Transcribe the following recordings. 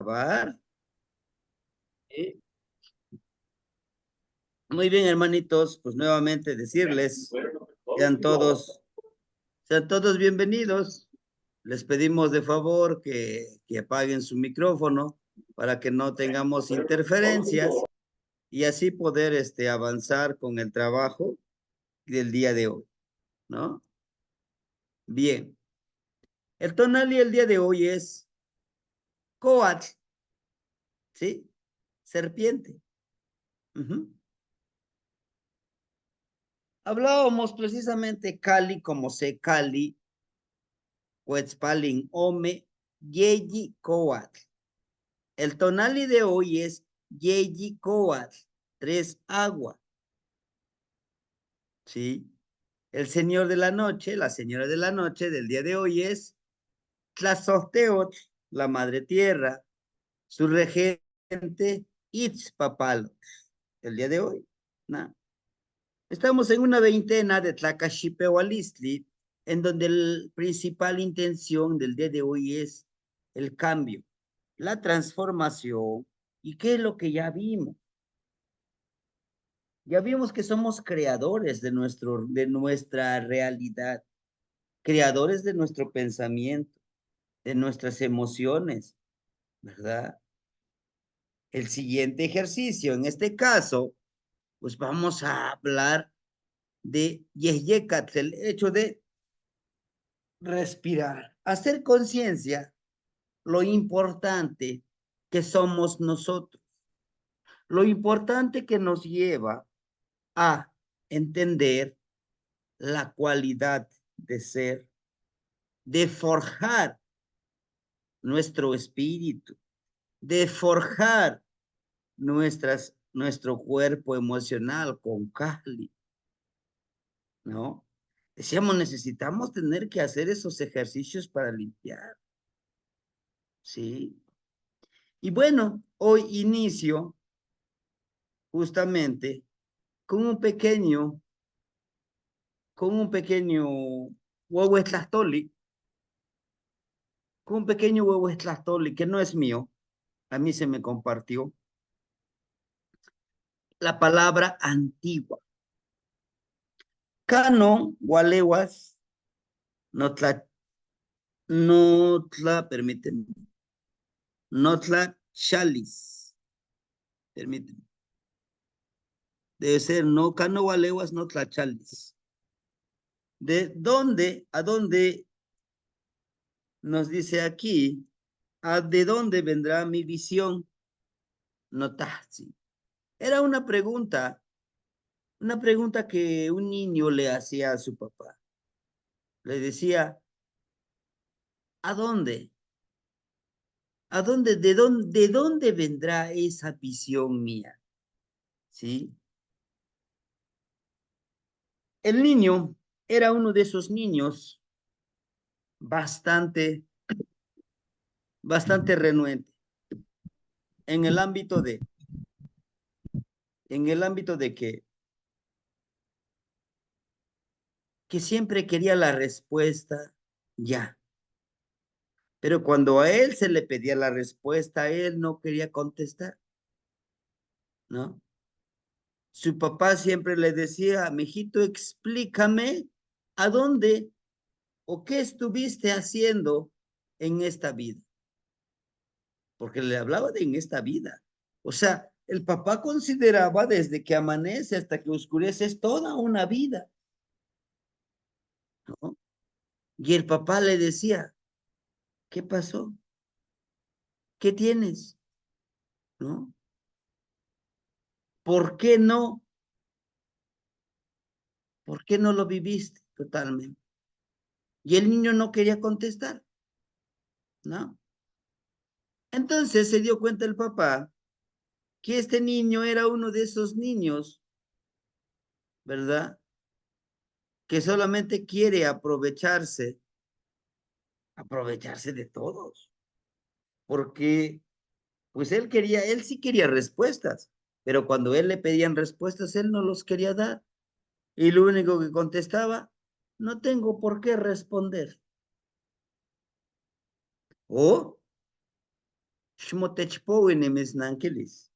grabar. ¿Sí? Muy bien, hermanitos, pues nuevamente decirles, sean todos, sean todos bienvenidos. Les pedimos de favor que apaguen su micrófono para que no tengamos interferencias y así poder avanzar con el trabajo del día de hoy, ¿no? Bien, el tonal y el día de hoy es coatl, ¿sí? Serpiente. Ujú. Hablábamos precisamente Cali como se Cali, Huetzpalin, Ome, Yeyi, Coatl. El tonali de hoy es Yeyi, Coatl, tres agua, ¿sí? El señor de la noche, la señora de la noche del día de hoy es Tlazoteotl, la madre tierra, su regente Itzpapalo, el día de hoy, ¿no? Estamos en una veintena de Tlacaxipehualistli, en donde la principal intención del día de hoy es el cambio, la transformación. ¿Y qué es lo que ya vimos? Ya vimos que somos creadores de nuestra realidad, creadores de nuestro pensamiento, de nuestras emociones, ¿verdad? El siguiente ejercicio, en este caso, pues vamos a hablar de Yehyekatl, el hecho de respirar, hacer conciencia lo importante que somos nosotros, lo importante que nos lleva a entender la cualidad de ser, de forjar nuestro espíritu, de forjar nuestro cuerpo emocional con Kali, ¿no? Decíamos, necesitamos tener que hacer esos ejercicios para limpiar, ¿sí? Y bueno, hoy inicio justamente con un pequeño, con un pequeño huevo estlastoli, con un pequeño huevo estlastoli que no es mío, a mí se me compartió la palabra antigua. Cano, gualeguas, permíteme, notla chalis, permíteme. Debe ser no, cano, gualeguas, notla chalis. ¿De dónde, a dónde nos dice aquí, de dónde vendrá mi visión? Notazzi. Era una pregunta que un niño le hacía a su papá. Le decía, ¿a dónde? ¿A dónde, de dónde vendrá esa visión mía? ¿Sí? El niño era uno de esos niños bastante, bastante renuente en el ámbito de, en el ámbito de que siempre quería la respuesta ya. Pero cuando a él se le pedía la respuesta, él no quería contestar, ¿no? Su papá siempre le decía, mijito, explícame a dónde o qué estuviste haciendo en esta vida. Porque le hablaba de en esta vida. O sea, el papá consideraba desde que amanece hasta que oscurece es toda una vida, ¿no? Y el papá le decía, ¿qué pasó? ¿Qué tienes? ¿No? ¿Por qué no? ¿Por qué no lo viviste totalmente? Y el niño no quería contestar, ¿no? Entonces se dio cuenta el papá que este niño era uno de esos niños, ¿verdad? Que solamente quiere aprovecharse de todos, porque pues él sí quería respuestas, pero cuando él le pedían respuestas, él no los quería dar. Y lo único que contestaba, no tengo por qué responder. O Shmotechpowinimisnanquilis,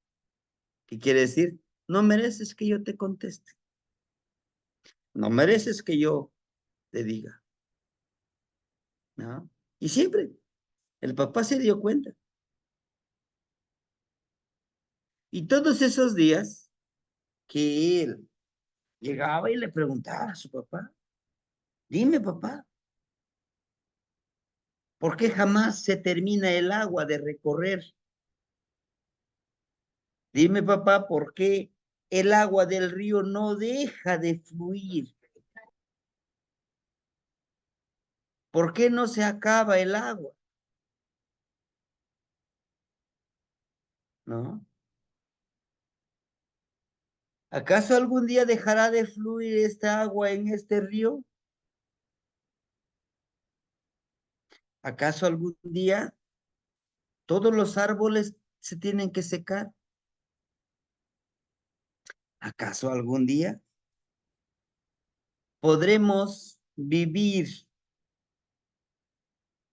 ¿qué quiere decir? No mereces que yo te conteste. No mereces que yo te diga, ¿no? Y siempre el papá se dio cuenta. Y todos esos días que él llegaba y le preguntaba a su papá, dime papá, ¿por qué jamás se termina el agua de recorrer? Dime papá, ¿por qué el agua del río no deja de fluir? ¿Por qué no se acaba el agua? ¿No? ¿Acaso algún día dejará de fluir esta agua en este río? ¿Acaso algún día todos los árboles se tienen que secar? ¿Acaso algún día podremos vivir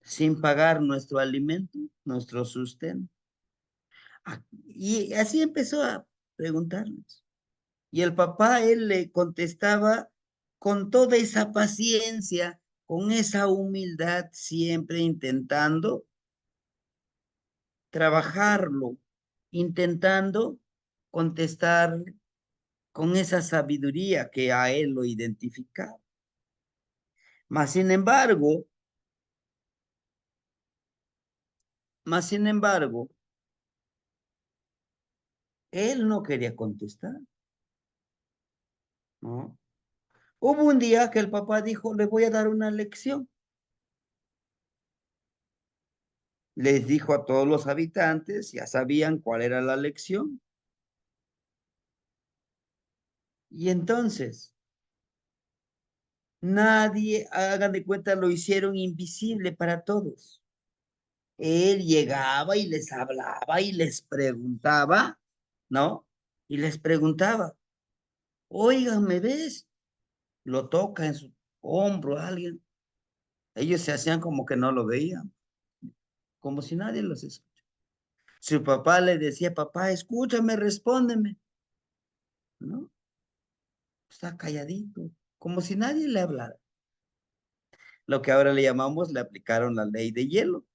sin pagar nuestro alimento, nuestro sustento? Y así empezó a preguntarles. Y el papá, él le contestaba con toda esa paciencia, con esa humildad, siempre intentando trabajarlo, intentando contestar con esa sabiduría que a él lo identificaba. Mas sin embargo, mas sin embargo, él no quería contestar, ¿no? Hubo un día que el papá dijo, le voy a dar una lección. Les dijo a todos los habitantes, ya sabían cuál era la lección. Y entonces, nadie, hagan de cuenta, lo hicieron invisible para todos. Él llegaba y les hablaba y les preguntaba, ¿no? Y les preguntaba, oigan, ¿me ves? Lo toca en su hombro a alguien. Ellos se hacían como que no lo veían, como si nadie los escuchara. Su papá le decía, papá, escúchame, respóndeme, ¿no? Está calladito, como si nadie le hablara. Lo que ahora le llamamos, le aplicaron la ley de hielo.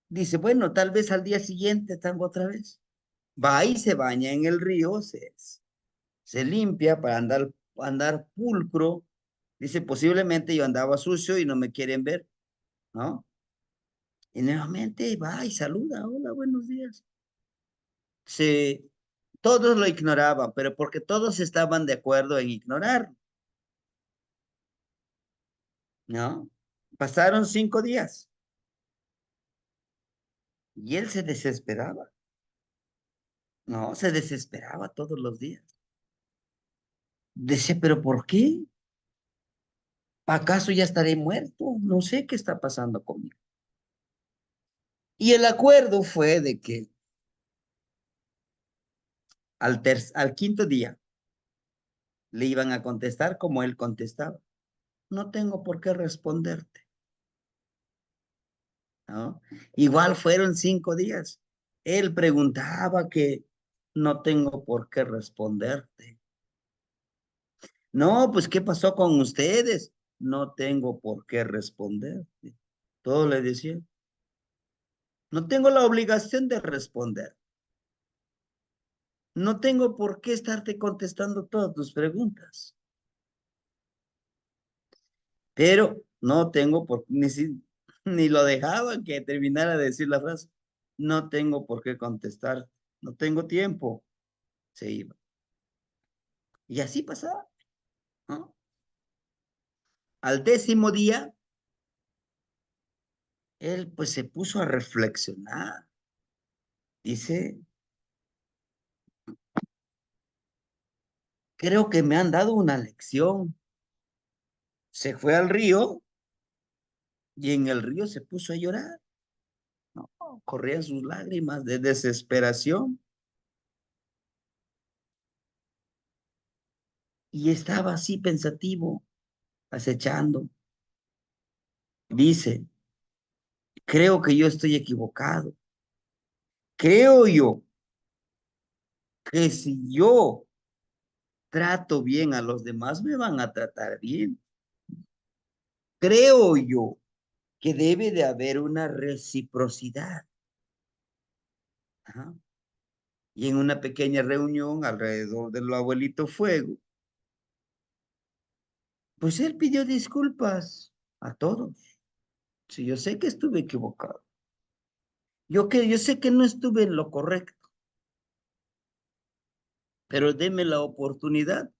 Dice, bueno, tal vez al día siguiente están otra vez. Va y se baña en el río, se limpia para andar pulcro. Dice, posiblemente yo andaba sucio y no me quieren ver, ¿no? Y nuevamente va y saluda, hola, buenos días. Se, todos lo ignoraban, pero porque todos estaban de acuerdo en ignorar, ¿no? Pasaron 5 días y él se desesperaba, ¿no? Se desesperaba todos los días. Decía, pero ¿por qué? ¿Acaso ya estaré muerto? No sé qué está pasando conmigo. Y el acuerdo fue de que al quinto día le iban a contestar como él contestaba. No tengo por qué responderte, ¿no? Igual fueron 5 días. Él preguntaba que no tengo por qué responderte. No, pues ¿qué pasó con ustedes? No tengo por qué responderte. Todo le decía. No tengo la obligación de responder. No tengo por qué estarte contestando todas tus preguntas. Pero no tengo por ni lo dejaba que terminara de decir la frase. No tengo por qué contestar, no tengo tiempo. Se iba. Y así pasaba, ¿no? Al 10.º día, él pues se puso a reflexionar. Dice, creo que me han dado una lección. Se fue al río y en el río se puso a llorar, ¿no? Corrían sus lágrimas de desesperación y estaba así pensativo, acechando. Dice, creo que yo estoy equivocado. Creo yo que si yo trato bien a los demás, me van a tratar bien. Creo yo que debe de haber una reciprocidad. Ajá. Y en una pequeña reunión alrededor del abuelito Fuego, pues él pidió disculpas a todos. Sí, yo sé que estuve equivocado. Yo sé que no estuve en lo correcto, pero deme la oportunidad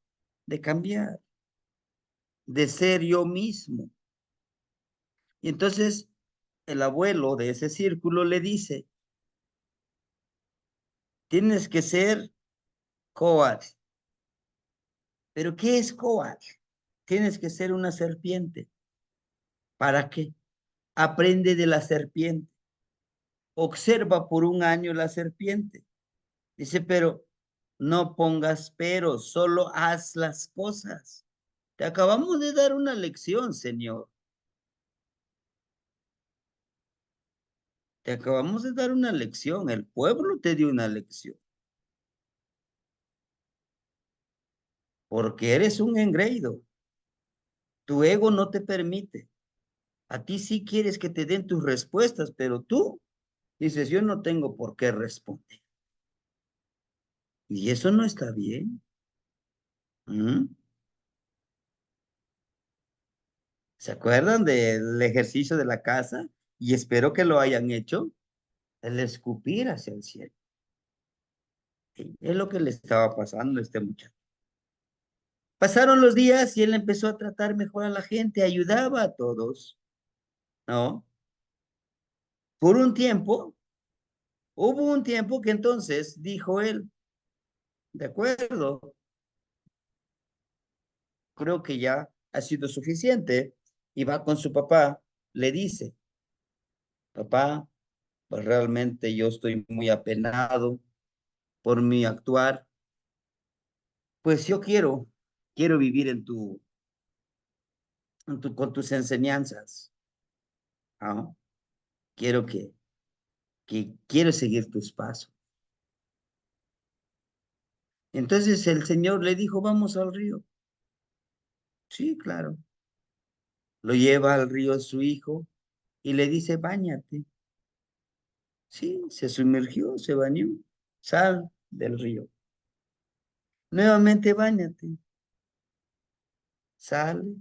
de cambiar, de ser yo mismo. Y entonces el abuelo de ese círculo le dice, tienes que ser cobarde. ¿Pero qué es cobarde? Tienes que ser una serpiente. ¿Para qué? Aprende de la serpiente. Observa por un año la serpiente. Dice, pero no pongas pero, solo haz las cosas. Te acabamos de dar una lección, Señor. Te acabamos de dar una lección. El pueblo te dio una lección. Porque eres un engreído. Tu ego no te permite. A ti sí quieres que te den tus respuestas, pero tú dices, yo no tengo por qué responder. Y eso no está bien. ¿Mm? ¿Se acuerdan del ejercicio de la casa? Y espero que lo hayan hecho. El escupir hacia el cielo. Sí, es lo que le estaba pasando a este muchacho. Pasaron los días y él empezó a tratar mejor a la gente, ayudaba a todos, ¿no? Por un tiempo, hubo un tiempo que entonces dijo él, de acuerdo, creo que ya ha sido suficiente. Y va con su papá, le dice, papá, pues realmente yo estoy muy apenado por mi actuar. Pues yo quiero vivir con tus enseñanzas. ¿Ah? Quiero quiero seguir tus pasos. Entonces el Señor le dijo, vamos al río. Sí, claro. Lo lleva al río su hijo y le dice, báñate. Sí, se sumergió, se bañó. Sal del río. Nuevamente báñate. Sale.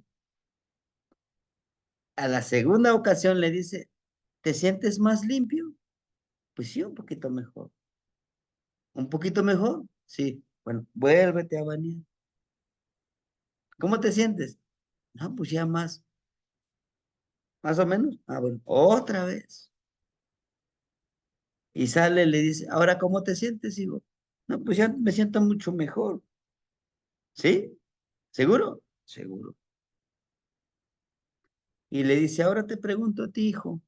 A la segunda ocasión le dice, ¿te sientes más limpio? Pues sí, un poquito mejor. ¿Un poquito mejor? Sí. Bueno, vuélvete a bañar. ¿Cómo te sientes? No, pues ya más o menos. Ah, bueno, otra vez. Y sale, le dice, ahora, ¿cómo te sientes, hijo? No, pues ya me siento mucho mejor. ¿Sí? ¿Seguro? Seguro. Y le dice, ahora te pregunto a ti, hijo,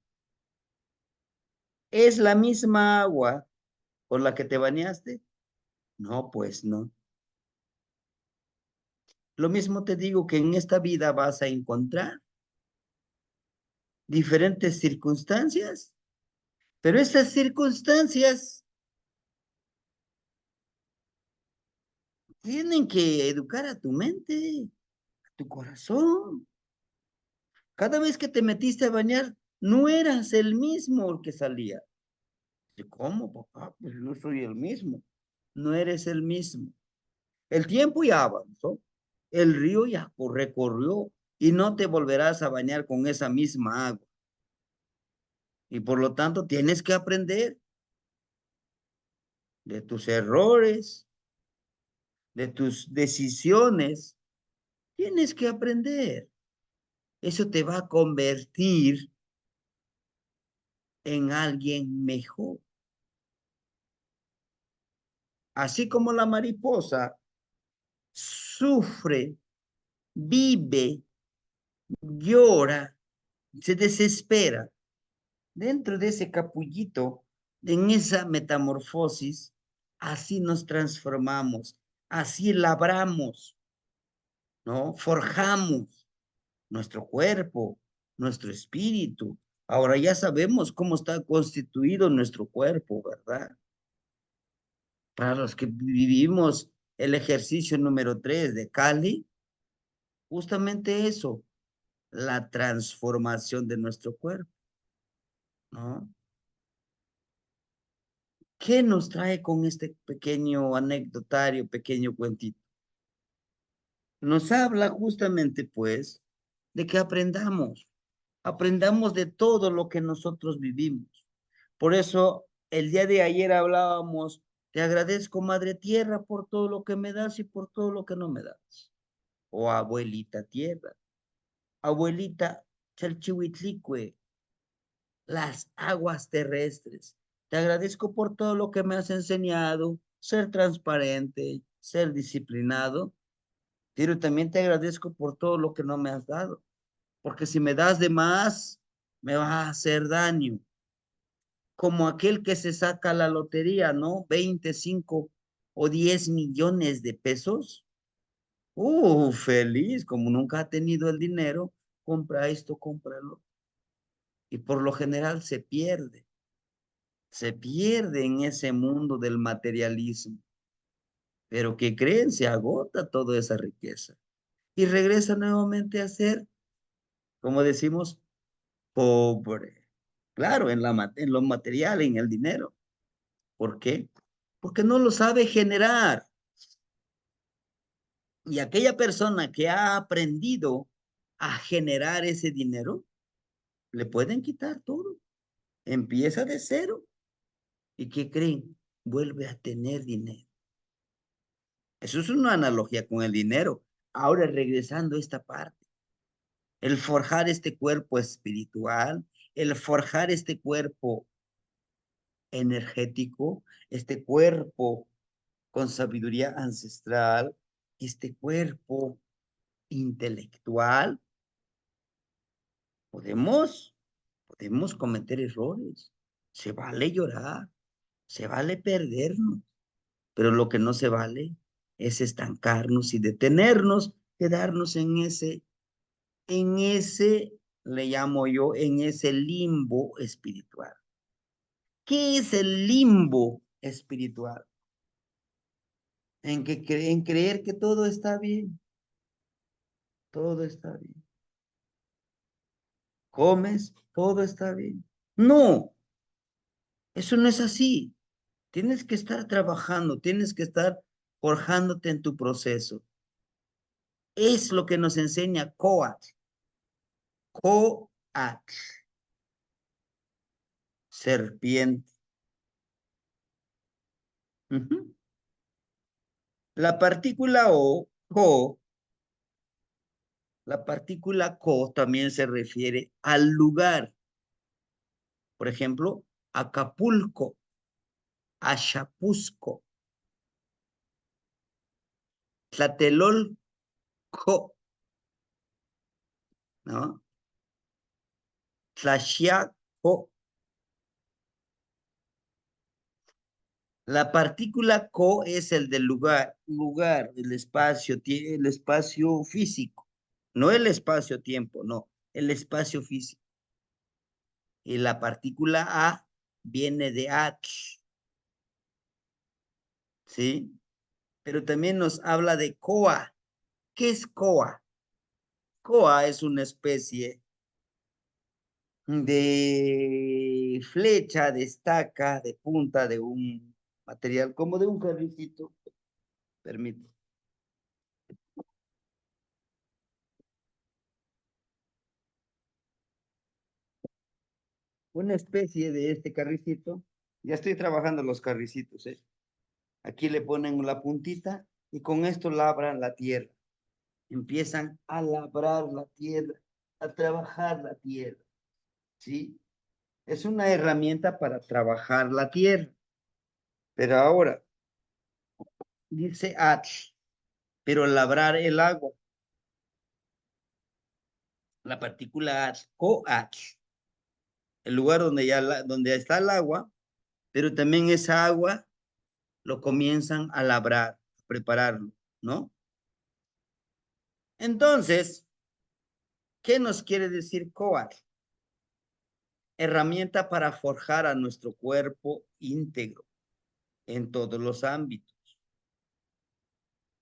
¿es la misma agua por la que te bañaste? No, pues no. Lo mismo te digo que en esta vida vas a encontrar diferentes circunstancias, pero esas circunstancias tienen que educar a tu mente, a tu corazón. Cada vez que te metiste a bañar, no eras el mismo el que salía. ¿Cómo, papá? Pues yo soy el mismo. No eres el mismo. El tiempo ya avanzó. El río ya recorrió y no te volverás a bañar con esa misma agua. Y por lo tanto tienes que aprender de tus errores, de tus decisiones. Tienes que aprender. Eso te va a convertir en alguien mejor. Así como la mariposa sufre, vive, llora, se desespera dentro de ese capullito, en esa metamorfosis, así nos transformamos, así labramos, ¿no? Forjamos nuestro cuerpo, nuestro espíritu, Ahora ya sabemos cómo está constituido nuestro cuerpo, ¿verdad? Para los que vivimos el ejercicio número 3 de Cali, justamente eso, la transformación de nuestro cuerpo, ¿no? ¿Qué nos trae con este pequeño anecdotario, pequeño cuentito? Nos habla justamente, pues, de que aprendamos de todo lo que nosotros vivimos. Por eso, el día de ayer hablábamos, te agradezco, Madre Tierra, por todo lo que me das y por todo lo que no me das. O abuelita Tierra, abuelita Chalchihuitlicue, las aguas terrestres. Te agradezco por todo lo que me has enseñado, ser transparente, ser disciplinado, pero también te agradezco por todo lo que no me has dado, porque si me das de más, me vas a hacer daño, como aquel que se saca la lotería, ¿no? 25 o 10 millones de pesos. Feliz, como nunca ha tenido el dinero, compra esto, cómpralo. Y por lo general se pierde en ese mundo del materialismo. Pero ¿qué creen? Se agota toda esa riqueza y regresa nuevamente a ser, como decimos, pobre. Claro, en lo material, en el dinero. ¿Por qué? Porque no lo sabe generar. Y aquella persona que ha aprendido a generar ese dinero, le pueden quitar todo. Empieza de cero. ¿Y qué creen? Vuelve a tener dinero. Eso es una analogía con el dinero. Ahora regresando a esta parte, el forjar este cuerpo espiritual, el forjar este cuerpo energético, este cuerpo con sabiduría ancestral, este cuerpo intelectual, podemos, podemos cometer errores. Se vale llorar, se vale perdernos, pero lo que no se vale es estancarnos y detenernos, quedarnos en ese, le llamo yo, en ese limbo espiritual. ¿Qué es el limbo espiritual? En creer que todo está bien, todo está bien. Comes, todo está bien. No, eso no es así. Tienes que estar trabajando, tienes que estar forjándote en tu proceso. Es lo que nos enseña Coat. Coat, serpiente. Ujú. La partícula O, co, la partícula co también se refiere al lugar. Por ejemplo, Acapulco, Achapuzco, Tlatelolco, ¿no? Tlaxiaco. La partícula co es el del lugar, el espacio físico, no el espacio-tiempo, no, el espacio físico. Y la partícula A viene de atl, ¿sí? Pero también nos habla de coa. ¿Qué es coa? Coa es una especie de flecha, de estaca, de punta de un material, como de un carricito, permite. Una especie de este carricito. Ya estoy trabajando los carricitos, ¿eh? Aquí le ponen la puntita y con esto labran la tierra. Empiezan a labrar la tierra, a trabajar la tierra, ¿sí? Es una herramienta para trabajar la tierra. Pero ahora, dice Atl, pero labrar el agua, la partícula Atl, coatl, el lugar donde, donde está el agua, pero también esa agua lo comienzan a labrar, a prepararlo, ¿no? Entonces, ¿qué nos quiere decir coatl? herramienta para forjar a nuestro cuerpo íntegro en todos los ámbitos.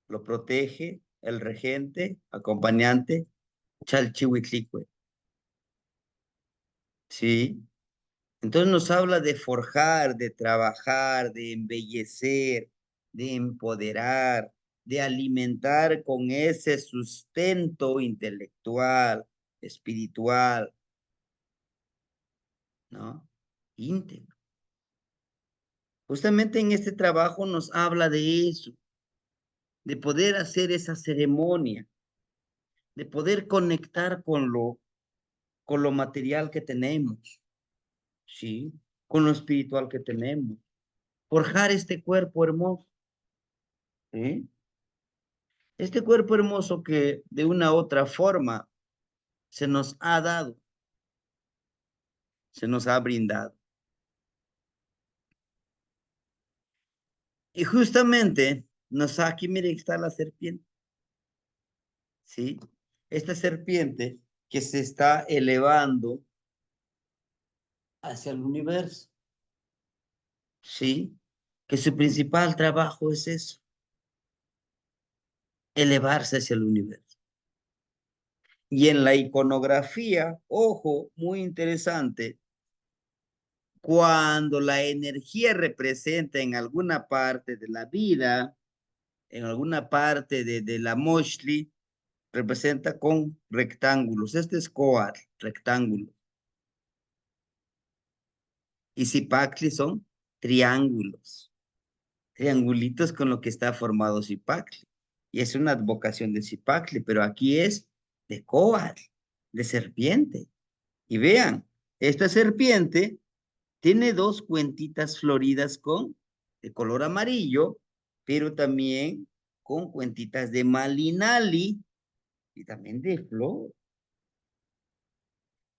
Lo protege el regente, acompañante, Chalchihuitlicue. ¿Sí? Entonces nos habla de forjar, de trabajar, de embellecer, de empoderar, de alimentar con ese sustento intelectual, espiritual, ¿no? Íntegro. Justamente en este trabajo nos habla de eso, de poder hacer esa ceremonia, de poder conectar con lo material que tenemos, ¿sí? Con lo espiritual que tenemos. Forjar este cuerpo hermoso, ¿sí? Este cuerpo hermoso que de una u otra forma se nos ha dado, se nos ha brindado. Y justamente aquí, miren, está la serpiente, ¿sí? Esta serpiente que se está elevando hacia el universo, ¿sí? Que su principal trabajo es eso, elevarse hacia el universo. Y en la iconografía, ojo, muy interesante, cuando la energía representa en alguna parte de la vida, en alguna parte de la Moshli, representa con rectángulos. Este es Coat, rectángulo. Y Zipacli son triángulos, triangulitos con lo que está formado Zipacli. Y es una advocación de Zipacli, pero aquí es de Coat, de serpiente. Y vean, esta serpiente tiene dos cuentitas floridas de color amarillo, pero también con cuentitas de malinali y también de flor.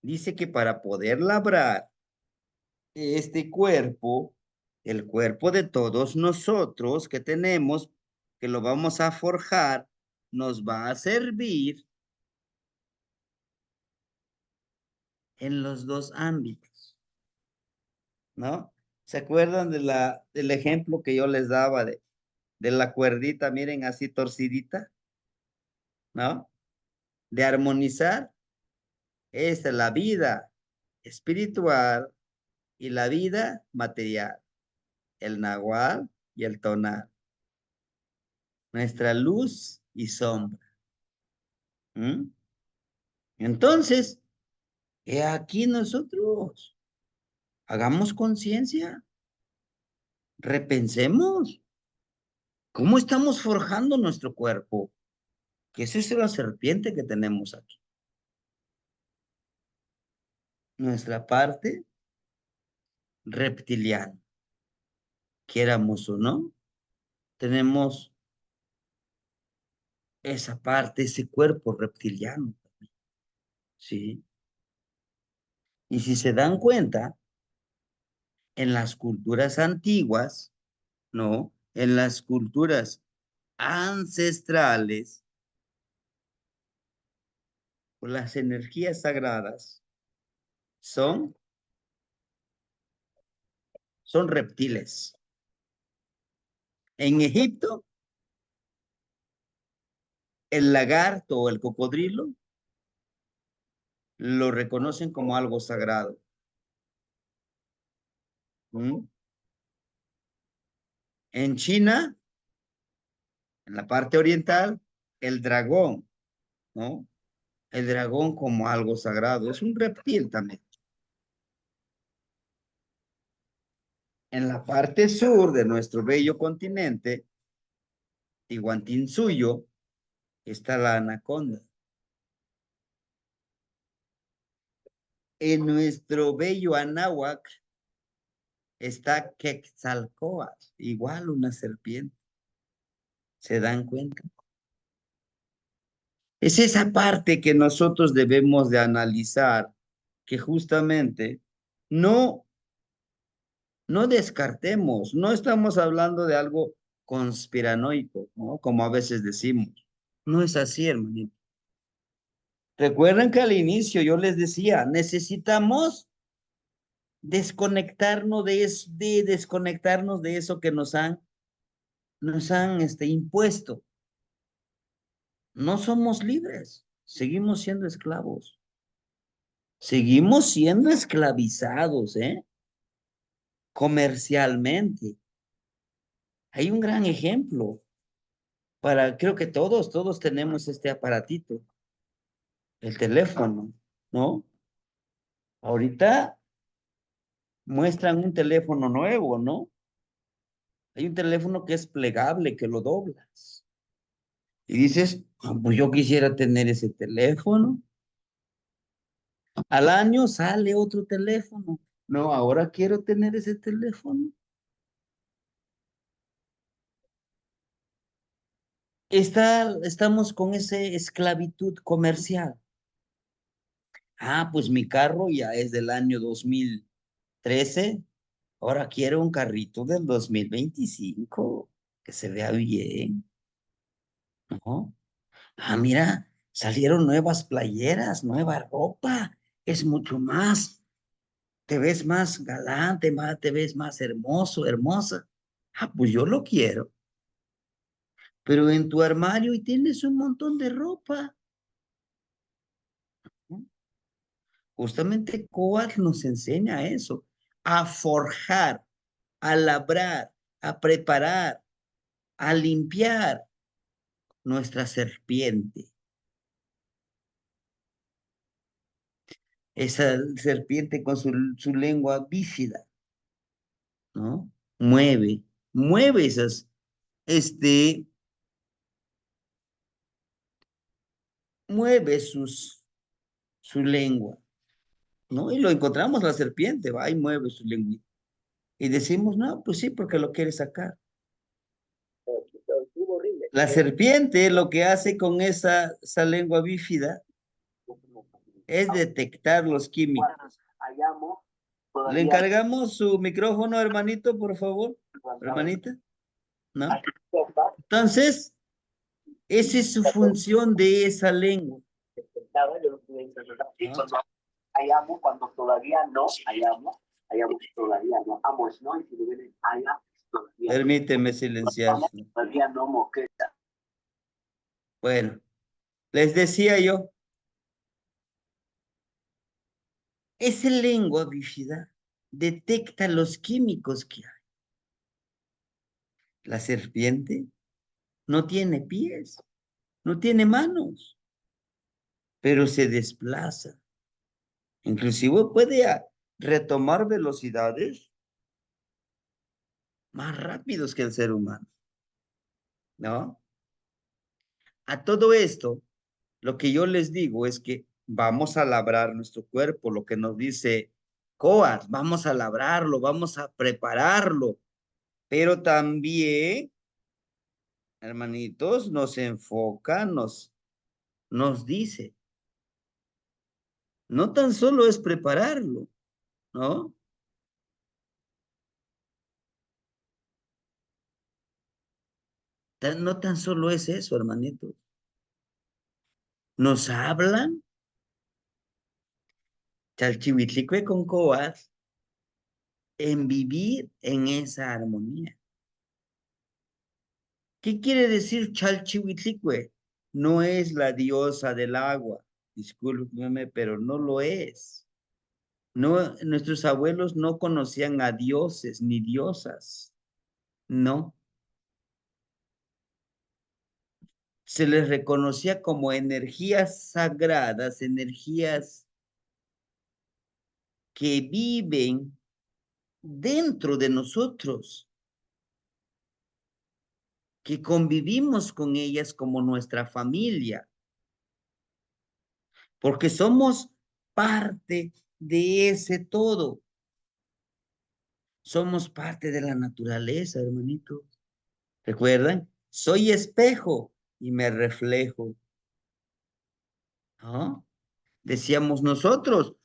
Dice que para poder labrar este cuerpo, el cuerpo de todos nosotros que tenemos, que lo vamos a forjar, nos va a servir en los dos ámbitos, ¿no? ¿Se acuerdan del ejemplo que yo les daba de la cuerdita, miren, así torcidita, ¿no? De armonizar es la vida espiritual y la vida material, el nahual y el tonal, nuestra luz y sombra. ¿Mm? Entonces, aquí nosotros hagamos conciencia, repensemos cómo estamos forjando nuestro cuerpo, que esa es la serpiente que tenemos aquí. Nuestra parte reptiliana, quieramos o no, tenemos esa parte, ese cuerpo reptiliano, ¿sí? Y si se dan cuenta, en las culturas antiguas, ¿no? En las culturas ancestrales, las energías sagradas son, son reptiles. En Egipto, el lagarto o el cocodrilo lo reconocen como algo sagrado. ¿Mm? En China, en la parte oriental, el dragón, ¿no? El dragón como algo sagrado. Es un reptil también. En la parte sur de nuestro bello continente, Tihuantinsuyo, está la anaconda. En nuestro bello Anáhuac está Quetzalcóatl, igual una serpiente. ¿Se dan cuenta? Es esa parte que nosotros debemos de analizar, que justamente no, no descartemos, no estamos hablando de algo conspiranoico, ¿no? Como a veces decimos. No es así, hermanito. Recuerden que al inicio yo les decía, necesitamos desconectarnos de eso que nos han impuesto. No somos libres, seguimos siendo esclavos. Seguimos siendo esclavizados, comercialmente. Hay un gran ejemplo creo que todos tenemos este aparatito, el teléfono, ¿no? Ahorita muestran un teléfono nuevo, ¿no? Hay un teléfono que es plegable, que lo doblas. Y dices, "Ah, pues yo quisiera tener ese teléfono". Al año sale otro teléfono. No, ahora quiero tener ese teléfono. Estamos con esa esclavitud comercial. Ah, pues mi carro ya es del año 2013. Ahora quiero un carrito del 2025 que se vea bien, ¿no? Ah, mira, salieron nuevas playeras, nueva ropa. Es mucho más. Te ves más galante, te ves más hermoso, hermosa. Ah, pues yo lo quiero. Pero en tu armario y tienes un montón de ropa, ¿no? Justamente Coat nos enseña eso, a forjar, a labrar, a preparar, a limpiar nuestra serpiente. Esa serpiente con su lengua bífida, ¿no? Mueve este, mueve su lengua, ¿no? Y lo encontramos la serpiente, va y mueve su lengua. Y decimos, no, pues sí, porque lo quiere sacar. La serpiente lo que hace con esa lengua bífida es detectar los químicos. ¿Le encargamos su micrófono, hermanito, por favor? Hermanita, ¿no? Entonces, esa es su función de esa lengua. ¿No? Hayamos cuando todavía no hayamos todavía no amo es no y si viene haya todavía. Permíteme silenciar. Todavía no moqueta. Bueno, les decía yo, esa lengua bífida detecta los químicos que hay. La serpiente no tiene pies, no tiene manos, pero se desplaza. Inclusive puede retomar velocidades más rápidos que el ser humano, ¿no? A todo esto, lo que yo les digo es que vamos a labrar nuestro cuerpo, lo que nos dice Coas, vamos a labrarlo, vamos a prepararlo, pero también, hermanitos, nos enfoca, nos dice, no tan solo es prepararlo, ¿no? No tan solo es eso, hermanitos. Nos hablan, Chalchihuitlicue con Coas, en vivir en esa armonía. ¿Qué quiere decir Chalchihuitlicue? No es la diosa del agua, discúlpeme, pero no lo es. No, nuestros abuelos no conocían a dioses ni diosas, no. Se les reconocía como energías sagradas, energías que viven dentro de nosotros, que convivimos con ellas como nuestra familia, porque somos parte de ese todo. Somos parte de la naturaleza, hermanitos. ¿Recuerdan? Soy espejo y me reflejo, ¿no? Decíamos nosotros,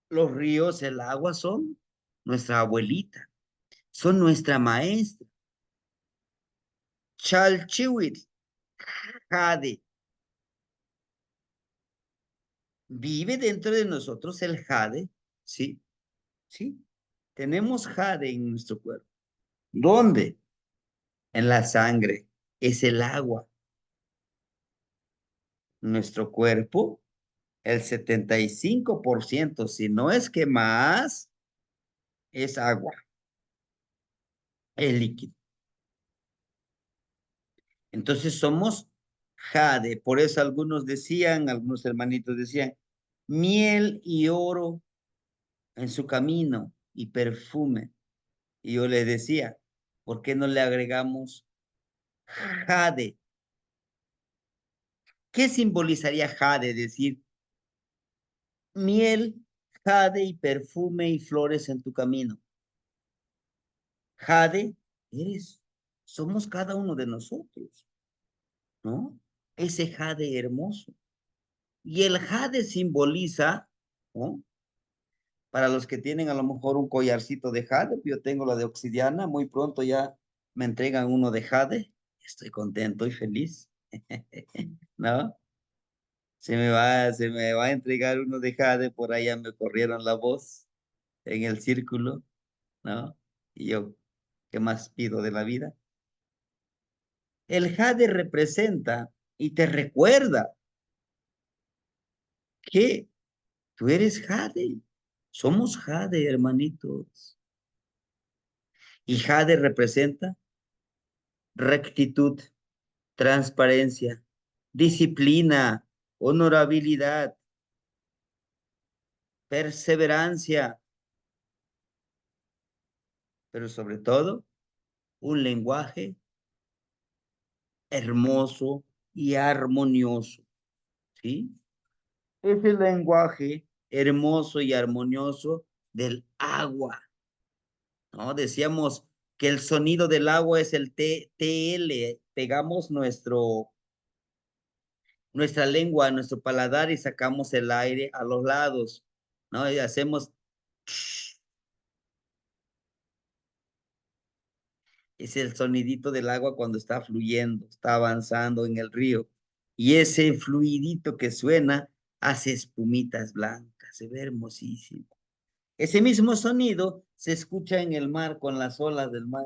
los ríos, el agua son nuestra abuelita, son nuestra maestra. Chalchihuitl, Jade, vive dentro de nosotros el Jade, ¿sí? ¿sí? Tenemos jade en nuestro cuerpo. ¿Dónde? En la sangre. Es el agua. Nuestro cuerpo, el 75%, si no es que más, es agua, es líquido. Entonces somos jade. Por eso algunos decían, algunos hermanitos decían, miel y oro en su camino y perfume. Y yo les decía, ¿por qué no le agregamos jade? ¿Qué simbolizaría jade? Decir miel, jade y perfume y flores en tu camino. Jade eres, somos cada uno de nosotros, ¿no? Ese jade hermoso. Y el jade simboliza, ¿no? Para los que tienen a lo mejor un collarcito de jade, yo tengo la de obsidiana, muy pronto ya me entregan uno de jade, estoy contento y feliz, ¿no? Se me va a entregar uno de jade, por allá me corrieron la voz en el círculo, ¿no? Y yo, ¿qué más pido de la vida? El jade representa y te recuerda que tú eres jade, somos jade, hermanitos. Y jade representa rectitud, transparencia, disciplina, honorabilidad, perseverancia, pero sobre todo un lenguaje hermoso y armonioso, ¿sí? Es el lenguaje hermoso y armonioso del agua, ¿no? Decíamos que el sonido del agua es el TL, pegamos nuestra lengua a nuestro paladar y sacamos el aire a los lados, ¿no? Y hacemos, es el sonidito del agua cuando está fluyendo, está avanzando en el río. Y ese fluidito que suena hace espumitas blancas, se ve hermosísimo. Ese mismo sonido se escucha en el mar con las olas del mar.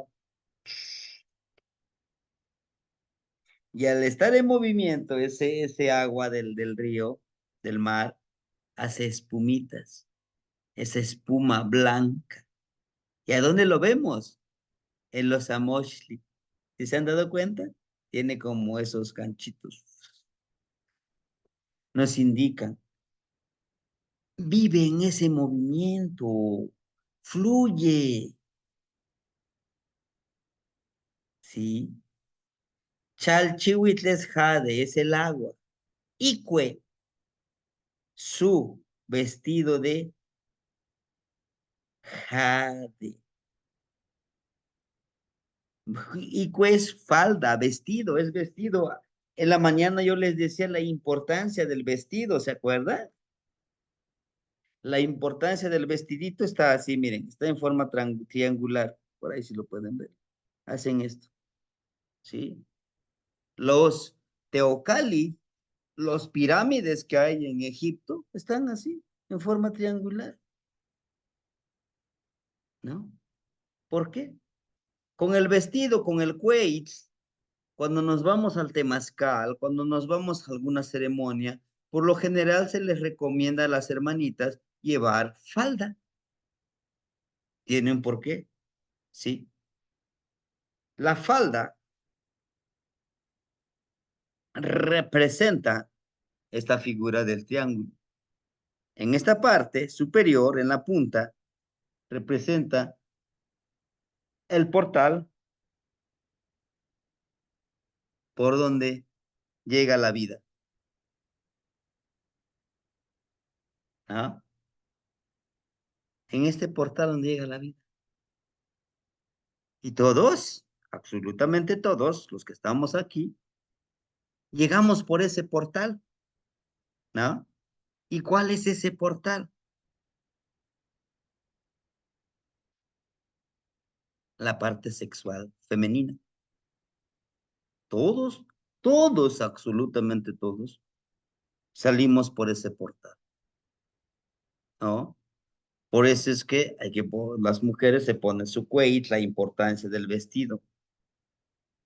Y al estar en movimiento, ese agua del río, del mar, hace espumitas, esa espuma blanca. ¿Y a dónde lo vemos? En los amoshli. ¿Sí se han dado cuenta? Tiene como esos ganchitos. Nos indican, vive en ese movimiento, fluye, ¿sí? Chalchihuitles jade es el agua. Icue, su vestido de jade. Icue es falda, vestido, es vestido. En la mañana yo les decía la importancia del vestido, ¿se acuerdan? La importancia del vestidito está así, miren, está en forma triangular, por ahí si lo pueden ver. Hacen esto, ¿sí? Los teocalli, los pirámides que hay en Egipto, están así, en forma triangular, ¿no? ¿Por qué? Con el vestido, con el cuello, cuando nos vamos al temazcal, cuando nos vamos a alguna ceremonia, por lo general se les recomienda a las hermanitas llevar falda. ¿Tienen por qué? Sí. La falda representa esta figura del triángulo. En esta parte superior, en la punta, representa el portal por donde llega la vida. ¿Ah? En este portal donde llega la vida. Y todos, absolutamente todos, los que estamos aquí, llegamos por ese portal, ¿no? ¿Y cuál es ese portal? La parte sexual femenina. Todos, todos, absolutamente todos, salimos por ese portal, ¿no? Por eso es que las mujeres se ponen su cuello, la importancia del vestido,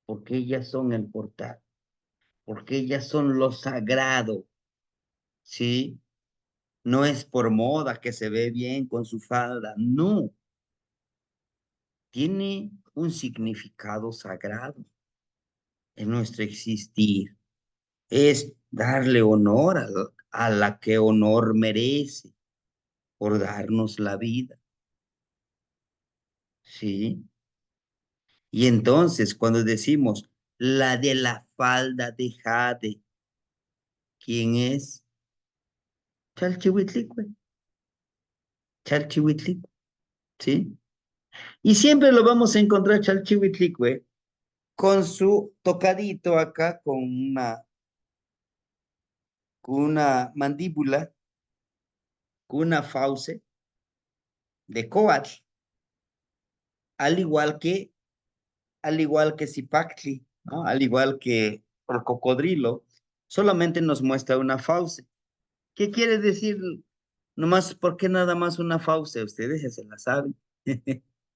porque ellas son el portal, porque ellas son lo sagrado, ¿sí? No es por moda que se ve bien con su falda, no, tiene un significado sagrado en nuestro existir. Es darle honor a la que honor merece por darnos la vida, ¿sí? Y entonces cuando decimos la de la falda de jade, ¿quién es? Chalchihuitlicue, Chalchihuitlicue, ¿sí? Y siempre lo vamos a encontrar Chalchihuitlicue con su tocadito acá, con una mandíbula, con una fauce de coatl, al igual que, al igual que Zipactli, ¿no? Al igual que el cocodrilo, solamente nos muestra una fauce. ¿Qué quiere decir? Nomás, ¿por qué nada más una fauce? Ustedes ya se la saben,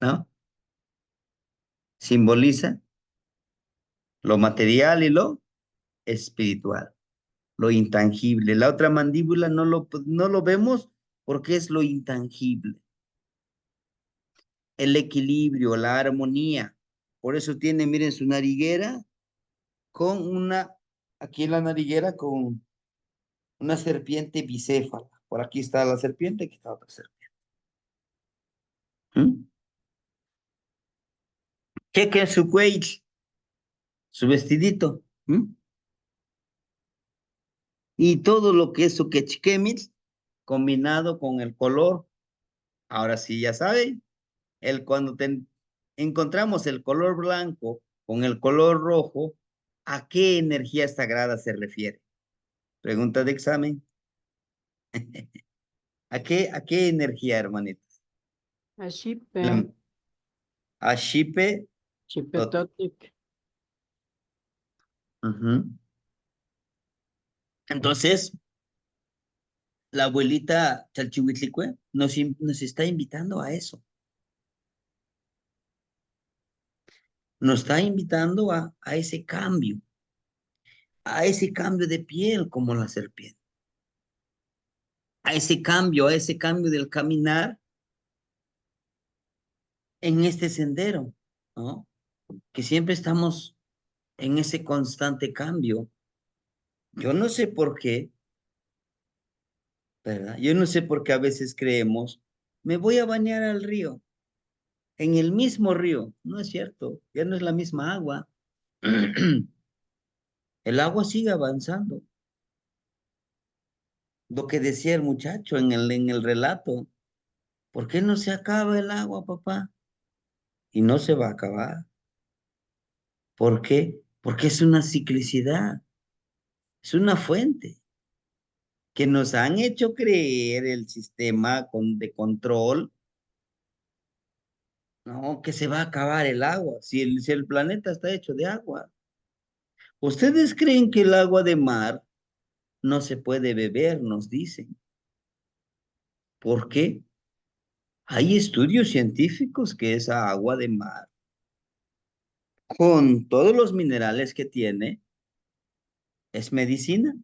¿no? Simboliza lo material y lo espiritual, lo intangible. La otra mandíbula no lo vemos porque es lo intangible, el equilibrio, la armonía. Por eso tiene, miren, su nariguera aquí en la nariguera con una serpiente bicéfala. Por aquí está la serpiente, aquí está otra serpiente. ¿Mm? ¿Qué es su cuello? Su vestidito. ¿Mm? Y todo lo que es su quechquemil combinado con el color. Ahora sí, ya saben, cuando encontramos el color blanco con el color rojo, ¿a qué energía sagrada se refiere? Pregunta de examen. ¿A qué energía, hermanitos? Ashipe, La, Ashipe Totic. Chipetotic. Ujú. Entonces, la abuelita Chalchihuitlicue nos está invitando a eso. Nos está invitando a ese cambio de piel como la serpiente, a ese cambio del caminar en este sendero, ¿no? Que siempre estamos en ese constante cambio. Yo no sé por qué, ¿verdad? Yo no sé por qué a veces creemos, me voy a bañar al río, en el mismo río. No es cierto, ya no es la misma agua. El agua sigue avanzando. Lo que decía el muchacho en el relato, ¿por qué no se acaba el agua, papá? Y no se va a acabar. ¿Por qué? Porque es una ciclicidad, es una fuente que nos han hecho creer el sistema de control, no, que se va a acabar el agua, si el planeta está hecho de agua. ¿Ustedes creen que el agua de mar no se puede beber? Nos dicen. ¿Por qué? Hay estudios científicos que esa agua de mar, con todos los minerales que tiene, es medicina.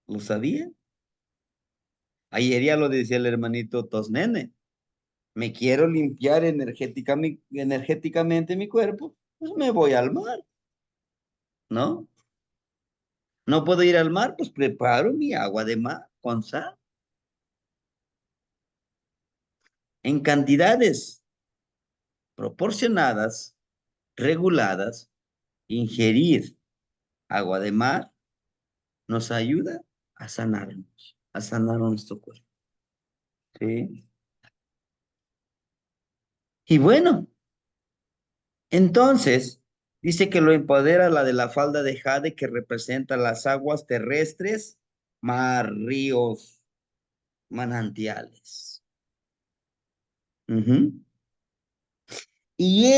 ¿Lo sabía? Ayer ya lo decía el hermanito Tosnene. Me quiero limpiar energéticamente mi cuerpo, pues me voy al mar, ¿no? No puedo ir al mar, pues preparo mi agua de mar con sal, en cantidades proporcionadas, reguladas. Ingerir agua de mar nos ayuda a sanar nuestro cuerpo, ¿sí? Y bueno, entonces, dice que lo empodera la de la falda de jade que representa las aguas terrestres, mar, ríos, manantiales. Ujú. Y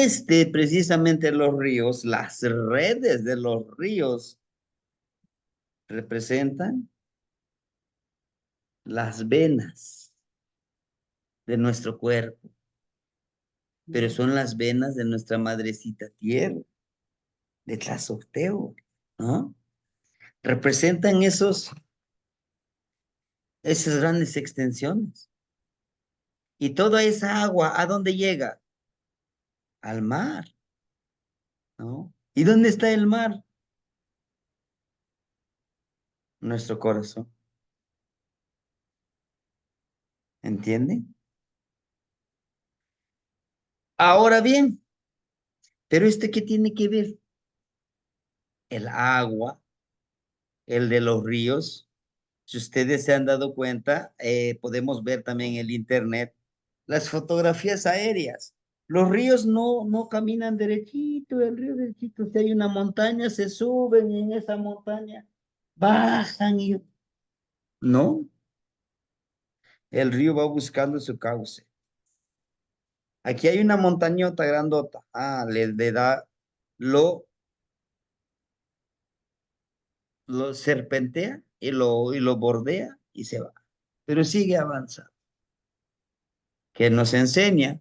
precisamente los ríos, las redes de los ríos, representan las venas de nuestro cuerpo, pero son las venas de nuestra madrecita tierra, de Tlazolteo, ¿no? Representan esas grandes extensiones. Y toda esa agua, ¿a dónde llega? Al mar, ¿no? ¿Y dónde está el mar? Nuestro corazón. ¿Entienden? Ahora bien, ¿pero qué tiene que ver? El agua, el de los ríos. Si ustedes se han dado cuenta, podemos ver también en el internet las fotografías aéreas. Los ríos no caminan derechito, el río derechito. Si hay una montaña, se suben en esa montaña, bajan y... No, el río va buscando su cauce. Aquí hay una montañota grandota. Ah, le da, lo, lo serpentea y lo bordea y se va. Pero sigue avanzando. Que nos enseña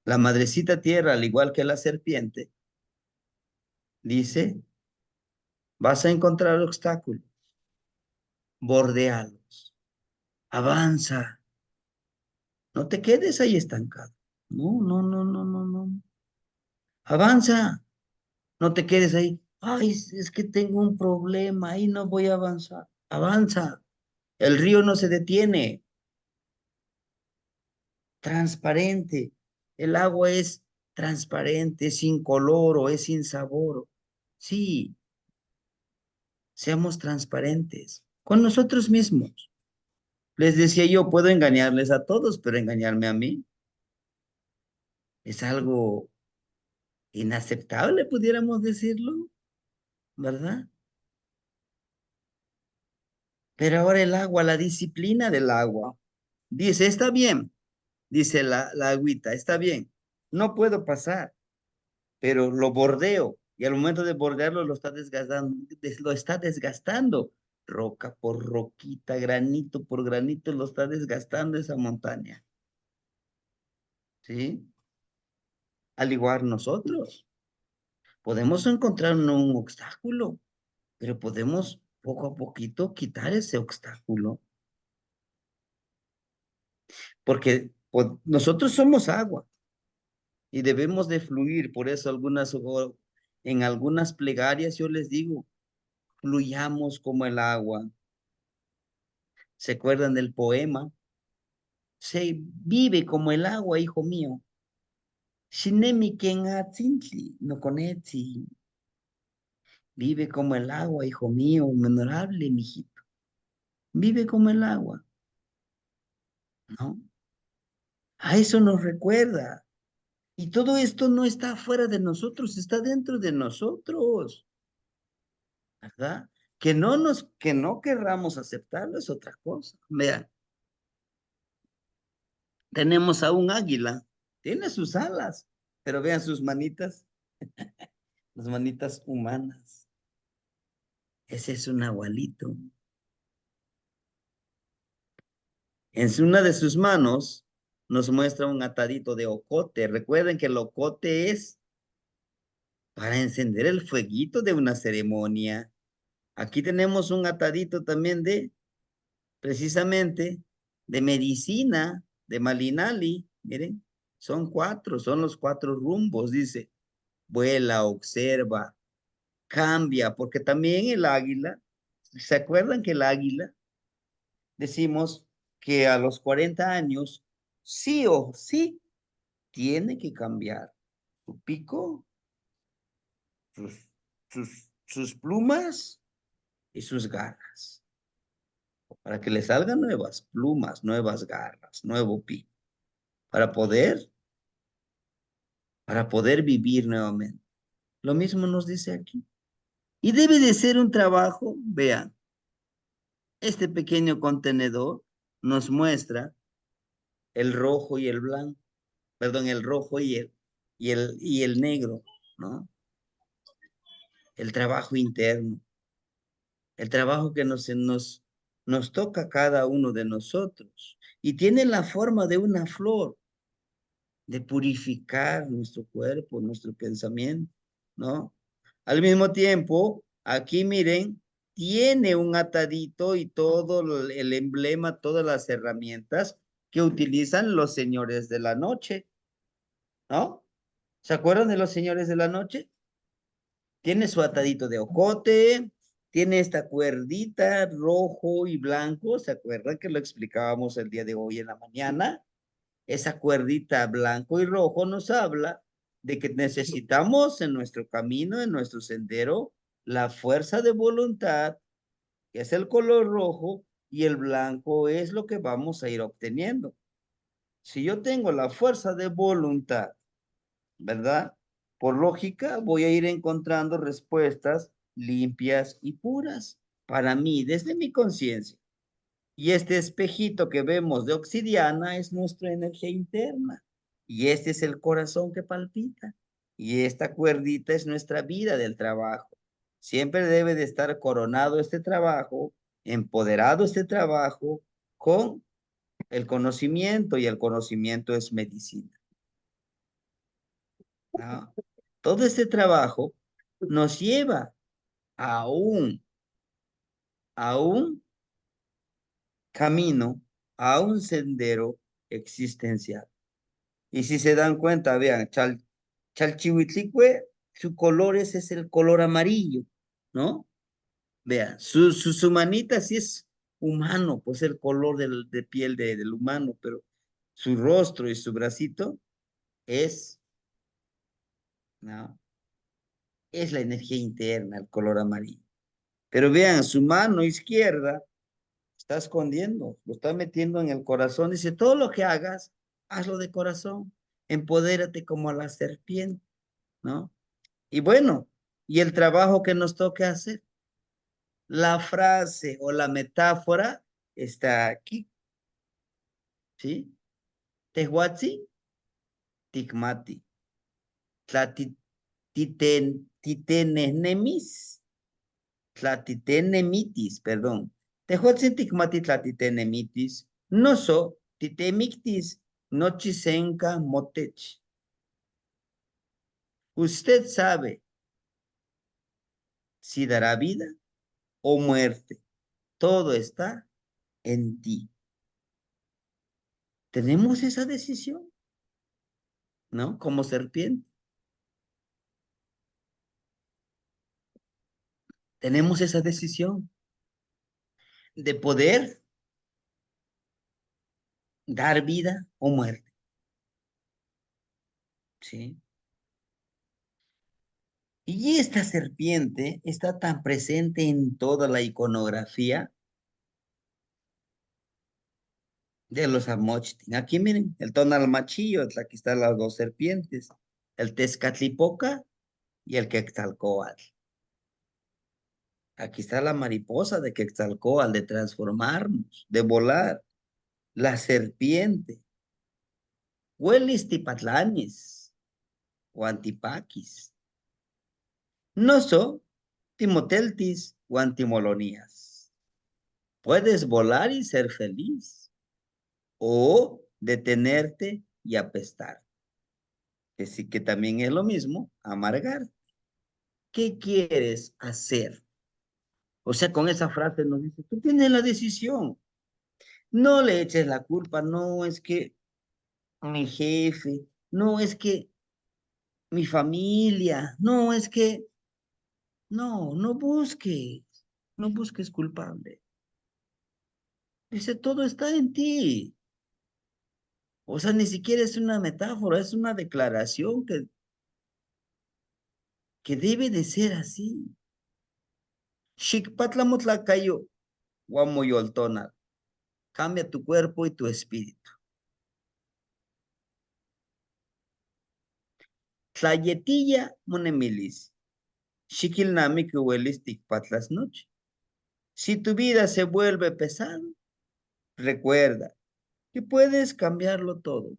la madrecita tierra, al igual que la serpiente, dice, vas a encontrar obstáculos, bordealos, avanza, no te quedes ahí estancado. No, no, no, no, no, no. Avanza, no te quedes ahí. Ay, es que tengo un problema, ahí no voy a avanzar. Avanza. El río no se detiene. Transparente. El agua es transparente, es incoloro, es insaboro. Sí, seamos transparentes con nosotros mismos. Les decía yo, puedo engañarles a todos, pero engañarme a mí es algo inaceptable, pudiéramos decirlo, ¿verdad? Pero ahora el agua, la disciplina del agua, dice, está bien, dice la agüita, está bien, no puedo pasar, pero lo bordeo y al momento de bordearlo lo está desgastando, lo está desgastando. Roca por roquita, granito por granito, lo está desgastando esa montaña, ¿sí? Al igual nosotros. Podemos encontrar un obstáculo, pero podemos poco a poquito quitar ese obstáculo, porque nosotros somos agua y debemos de fluir. Por eso en algunas plegarias yo les digo, fluyamos como el agua. ¿Se acuerdan del poema? Se vive como el agua, hijo mío. Shinemi ken atzintli, no conetzi. Vive como el agua, hijo mío, honorable, mijito. Vive como el agua, ¿no? A eso nos recuerda. Y todo esto no está fuera de nosotros, está dentro de nosotros, ¿verdad? Que no querramos aceptarlo es otra cosa. Vean, tenemos a un águila, tiene sus alas, pero vean sus manitas, las manitas humanas. Ese es un agualito. En una de sus manos nos muestra un atadito de ocote. Recuerden que el ocote es para encender el fueguito de una ceremonia. Aquí tenemos un atadito también precisamente, de medicina, de Malinali. Miren, son los cuatro rumbos, dice. Vuela, observa, cambia, porque también el águila, ¿se acuerdan que el águila, decimos que a los 40 años, sí o sí, tiene que cambiar su pico, sus plumas y sus garras, para que le salgan nuevas plumas, nuevas garras, nuevo pico, para poder, para poder vivir nuevamente. Lo mismo nos dice aquí. Y debe de ser un trabajo, vean, este pequeño contenedor nos muestra el rojo y el blanco, perdón, el rojo y el negro, ¿no? El trabajo interno, el trabajo que nos toca a cada uno de nosotros y tiene la forma de una flor, de purificar nuestro cuerpo, nuestro pensamiento, ¿no? Al mismo tiempo, aquí miren, tiene un atadito y todo el emblema, todas las herramientas que utilizan los señores de la noche, ¿no? ¿Se acuerdan de los señores de la noche? Tiene su atadito de ocote, tiene esta cuerdita rojo y blanco, ¿se acuerdan que lo explicábamos el día de hoy en la mañana? Esa cuerdita blanco y rojo nos habla de que necesitamos en nuestro camino, en nuestro sendero, la fuerza de voluntad, que es el color rojo, y el blanco es lo que vamos a ir obteniendo. Si yo tengo la fuerza de voluntad, ¿verdad? Por lógica, voy a ir encontrando respuestas limpias y puras para mí, desde mi conciencia. Y este espejito que vemos de obsidiana es nuestra energía interna. Y este es el corazón que palpita. Y esta cuerdita es nuestra vida del trabajo. Siempre debe de estar coronado este trabajo, empoderado este trabajo con el conocimiento, y el conocimiento es medicina, ¿no? Todo este trabajo nos lleva a un camino, a un sendero existencial. Y si se dan cuenta, vean, Chalchihuitlicue, su color es el color amarillo, ¿no? Vean, su manita sí es humano, pues el color de piel del humano, pero su rostro y su bracito es, ¿no? Es la energía interna, el color amarillo. Pero vean, su mano izquierda está escondiendo, lo está metiendo en el corazón. Dice, todo lo que hagas, hazlo de corazón. Empodérate como a la serpiente, ¿no? Y bueno, y el trabajo que nos toque hacer. La frase o la metáfora está aquí, ¿sí? Tehuatzi, tikmati, tlatitenemis, tlatitenemitis, perdón. Tehuatzi, tikmati, tlatitenemitis, no so, titemictis, nochisenka motech. Usted sabe si dará vida o muerte. Todo está en ti. Tenemos esa decisión, ¿no? Como serpiente. Tenemos esa decisión de poder dar vida o muerte, ¿sí? Y esta serpiente está tan presente en toda la iconografía de los Amochtin. Aquí miren, el Tonalmachillo, aquí están las dos serpientes, el Tezcatlipoca y el Quetzalcóatl. Aquí está la mariposa de Quetzalcóatl, de transformarnos, de volar, la serpiente, Huelis tipatlanes o antipaquis. Noso, timoteltis o antimolonías. Puedes volar y ser feliz o detenerte y apestar. Que sí que también es lo mismo, amargar. ¿Qué quieres hacer? O sea, con esa frase nos dice, tú tienes la decisión. No le eches la culpa, no es que mi jefe, no es que mi familia, no es que, no, no busques culpable. Dice, todo está en ti. O sea, ni siquiera es una metáfora, es una declaración que debe de ser así. Xicpatlamotlacayo, guamoyoltona. Cambia tu cuerpo y tu espíritu. Tlayetilla monemilis. Xiquilnami que huelis ticpatlas noche. Si tu vida se vuelve pesada, recuerda que puedes cambiarlo todo.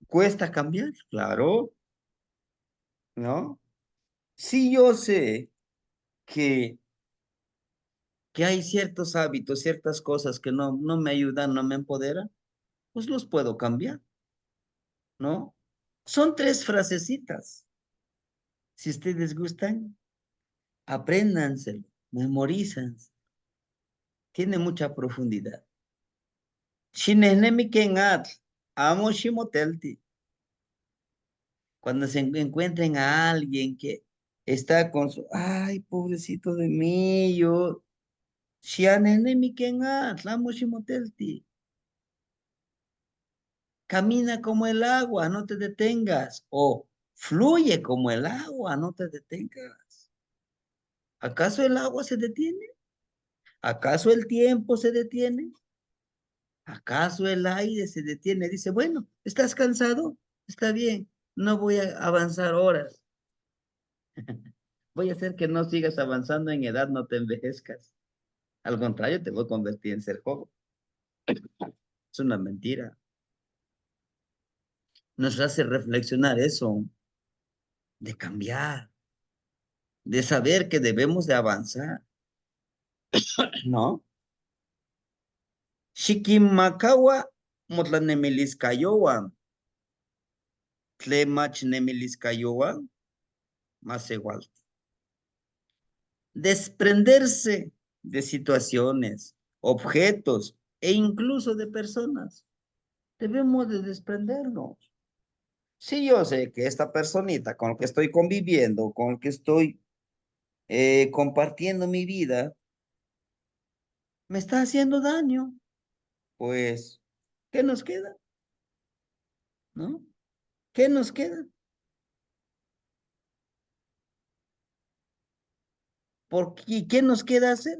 ¿Cuesta cambiar? Claro, ¿no? Sí, yo sé que que hay ciertos hábitos, ciertas cosas que no me ayudan, no me empoderan, pues los puedo cambiar, ¿no? Son tres frasecitas. Si ustedes gustan, apréndanselo, memorízanse. Tiene mucha profundidad. Shinenemi ken atl, amo shimotelti. Cuando se encuentren a alguien que está con su, ay, pobrecito de mí, yo, shianenemi ken atl, amo shimotelti. Camina como el agua, no te detengas. O fluye como el agua, no te detengas. ¿Acaso el agua se detiene? ¿Acaso el tiempo se detiene? ¿Acaso el aire se detiene? Dice, bueno, ¿estás cansado? Está bien, no voy a avanzar horas. Voy a hacer que no sigas avanzando en edad, no te envejezcas. Al contrario, te voy a convertir en ser joven. Es una mentira. Nos hace reflexionar eso, de cambiar, de saber que debemos de avanzar, ¿no? Shikimakawa motlanemiliscayoa, tlemach nemiliscayoa, más igual. Desprenderse de situaciones, objetos e incluso de personas. Debemos de desprendernos. Si yo sé que esta personita con la que estoy conviviendo, con la que estoy compartiendo mi vida, me está haciendo daño, pues, ¿qué nos queda? ¿No? ¿Qué nos queda? ¿Qué nos queda hacer?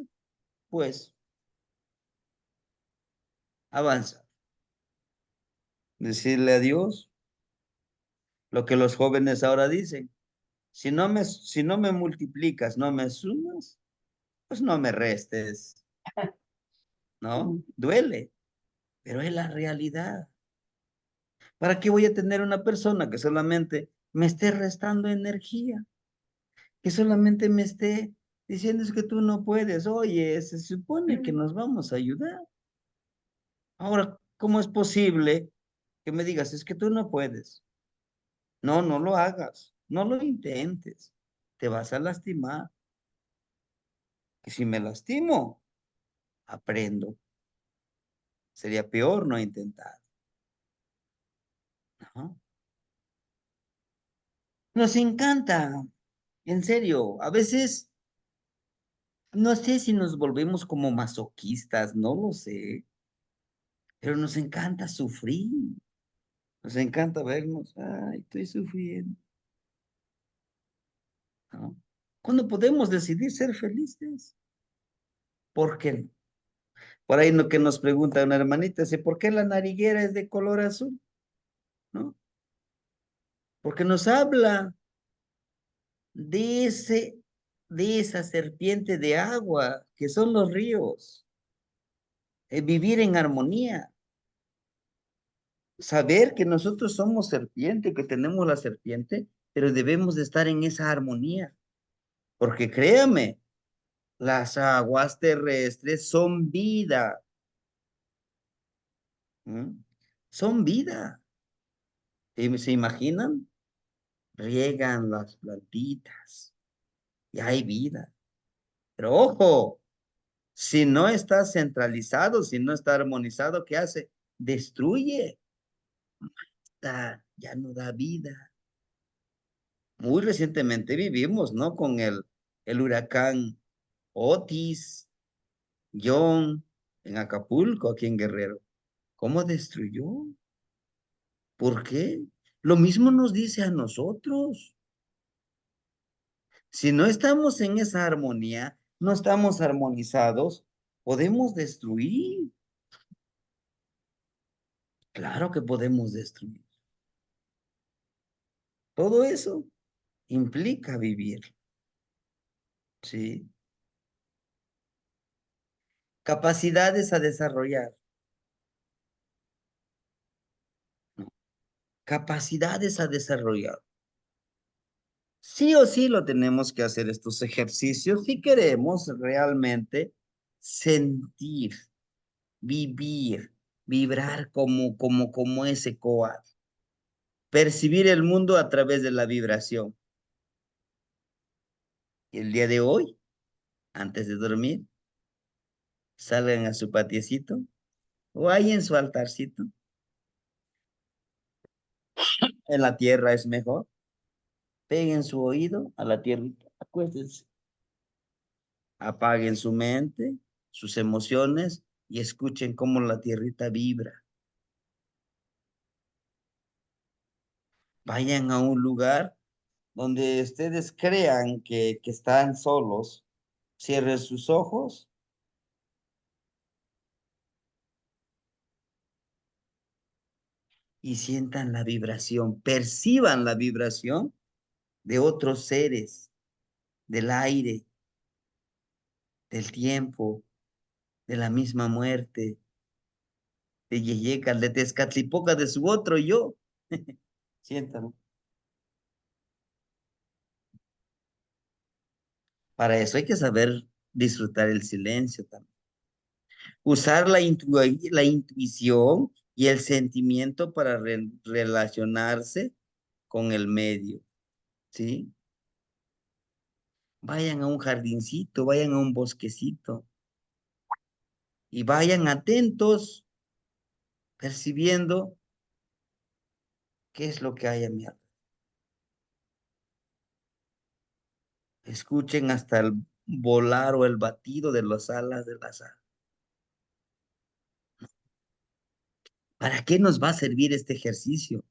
Pues, avanza. Decirle a Dios lo que los jóvenes ahora dicen. Si no me multiplicas, no me sumas, pues no me restes, ¿no? Duele, pero es la realidad. ¿Para qué voy a tener una persona que solamente me esté restando energía? Que solamente me esté diciendo es que tú no puedes. Oye, se supone que nos vamos a ayudar. Ahora, ¿cómo es posible que me digas es que tú no puedes? No, no lo hagas, no lo intentes, te vas a lastimar. Y si me lastimo, aprendo. Sería peor no intentar, ¿no? Nos encanta, en serio, a veces no sé si nos volvemos como masoquistas, no lo sé, pero nos encanta sufrir, nos encanta vernos, ay, estoy sufriendo, ¿no? Cuando podemos decidir ser felices, ¿por qué no? Por ahí lo que nos pregunta una hermanita, dice, ¿por qué la nariguera es de color azul? ¿No? Porque nos habla de de esa serpiente de agua que son los ríos, vivir en armonía, saber que nosotros somos serpiente, que tenemos la serpiente, pero debemos de estar en esa armonía, porque créame, las aguas terrestres son vida, ¿m? Son vida. ¿Se imaginan? Riegan las plantitas y hay vida. Pero ojo, si no está centralizado, si no está armonizado, ¿qué hace? Destruye, ya no da vida. Muy recientemente vivimos, ¿no? Con el huracán Otis, John, en Acapulco, aquí en Guerrero. ¿Cómo destruyó? ¿Por qué? Lo mismo nos dice a nosotros. Si no estamos en esa armonía, no estamos armonizados, podemos destruir. Claro que podemos destruir. Todo eso implica vivir, ¿sí? Capacidades a desarrollar, ¿no? Capacidades a desarrollar. Sí o sí lo tenemos que hacer estos ejercicios si queremos realmente sentir, vivir, vibrar como ese koala. Percibir el mundo a través de la vibración. Y el día de hoy, antes de dormir, salgan a su patiecito o ahí en su altarcito. En la tierra es mejor. Peguen su oído a la tierrita, acuérdense. Apaguen su mente, sus emociones y escuchen cómo la tierrita vibra. Vayan a un lugar donde ustedes crean que están solos. Cierren sus ojos y sientan la vibración, perciban la vibración de otros seres, del aire, del tiempo, de la misma muerte, de Yeyecal, de Tezcatlipoca, de su otro yo. Siéntalo. Para eso hay que saber disfrutar el silencio también. Usar la intuición y el sentimiento para relacionarse con el medio, ¿sí? Vayan a un jardincito, vayan a un bosquecito y vayan atentos, percibiendo qué es lo que hay a mi alrededor. Escuchen hasta el volar o el batido de las alas de las aves. ¿Para qué nos va a servir este ejercicio?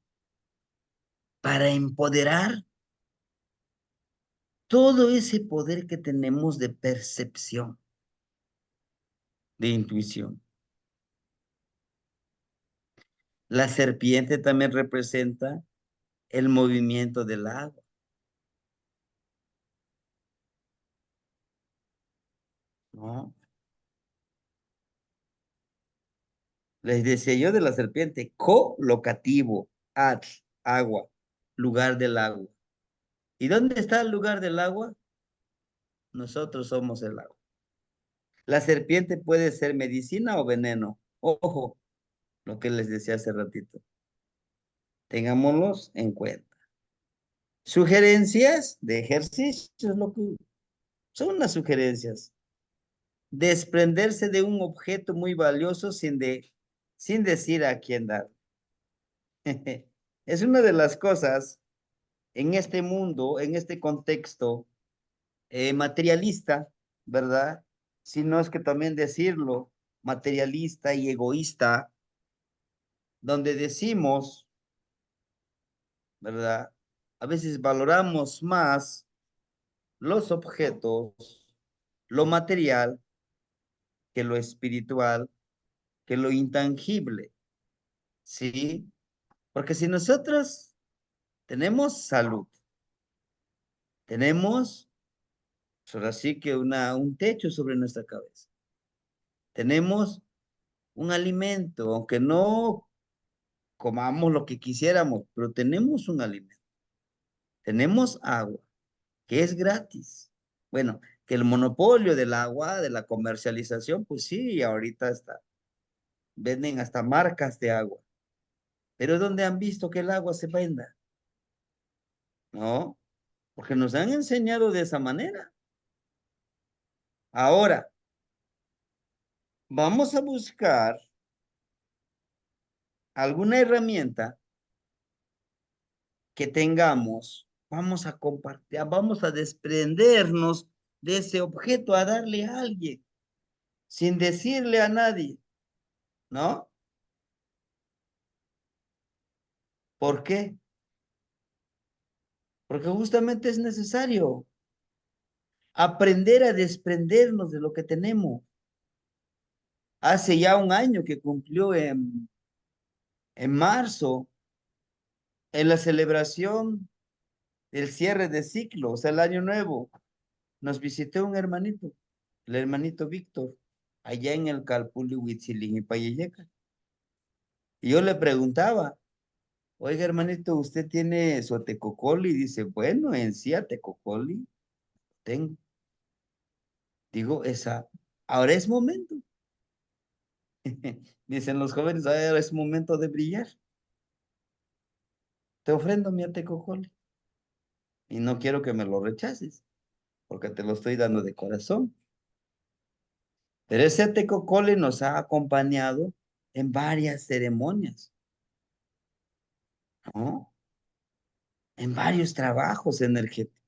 Para empoderar todo ese poder que tenemos de percepción, de intuición. La serpiente también representa el movimiento del agua, ¿no? Les decía yo de la serpiente, colocativo, at, agua, lugar del agua. ¿Y dónde está el lugar del agua? Nosotros somos el agua. La serpiente puede ser medicina o veneno. Ojo, lo que les decía hace ratito. Tengámoslos en cuenta. Sugerencias de ejercicios, lo que son las sugerencias. Desprenderse de un objeto muy valioso sin decir a quién dar. Es una de las cosas en este mundo, en este contexto materialista, ¿verdad? Si no es que también decirlo, materialista y egoísta, donde decimos, ¿verdad? A veces valoramos más los objetos, lo material, que lo espiritual, que lo intangible, ¿sí? Porque si nosotros tenemos salud, tenemos, pues ahora sí que un techo sobre nuestra cabeza, tenemos un alimento, aunque no comamos lo que quisiéramos, pero tenemos un alimento, tenemos agua, que es gratis. Bueno, que el monopolio del agua, de la comercialización, pues sí, ahorita está, venden hasta marcas de agua, pero ¿dónde han visto que el agua se venda? No, porque nos han enseñado de esa manera. Ahora, vamos a buscar alguna herramienta que tengamos, vamos a compartir, vamos a desprendernos de ese objeto, a darle a alguien, sin decirle a nadie, ¿no? ¿Por qué? Porque justamente es necesario aprender a desprendernos de lo que tenemos. Hace ya un año que cumplió en marzo, en la celebración del cierre de ciclo, o sea, el año nuevo, nos visitó un hermanito, el hermanito Víctor, allá en el Calpulli, Huitzilín y Payeyeca. Y yo le preguntaba, oiga, hermanito, ¿usted tiene su tecocoli? Y dice, bueno, en sí a tecocoli tengo. Digo, esa ahora es momento. Dicen los jóvenes, ahora es momento de brillar. Te ofrendo mi atecocole y no quiero que me lo rechaces, porque te lo estoy dando de corazón. Pero ese atecocole nos ha acompañado en varias ceremonias, ¿no? En varios trabajos energéticos.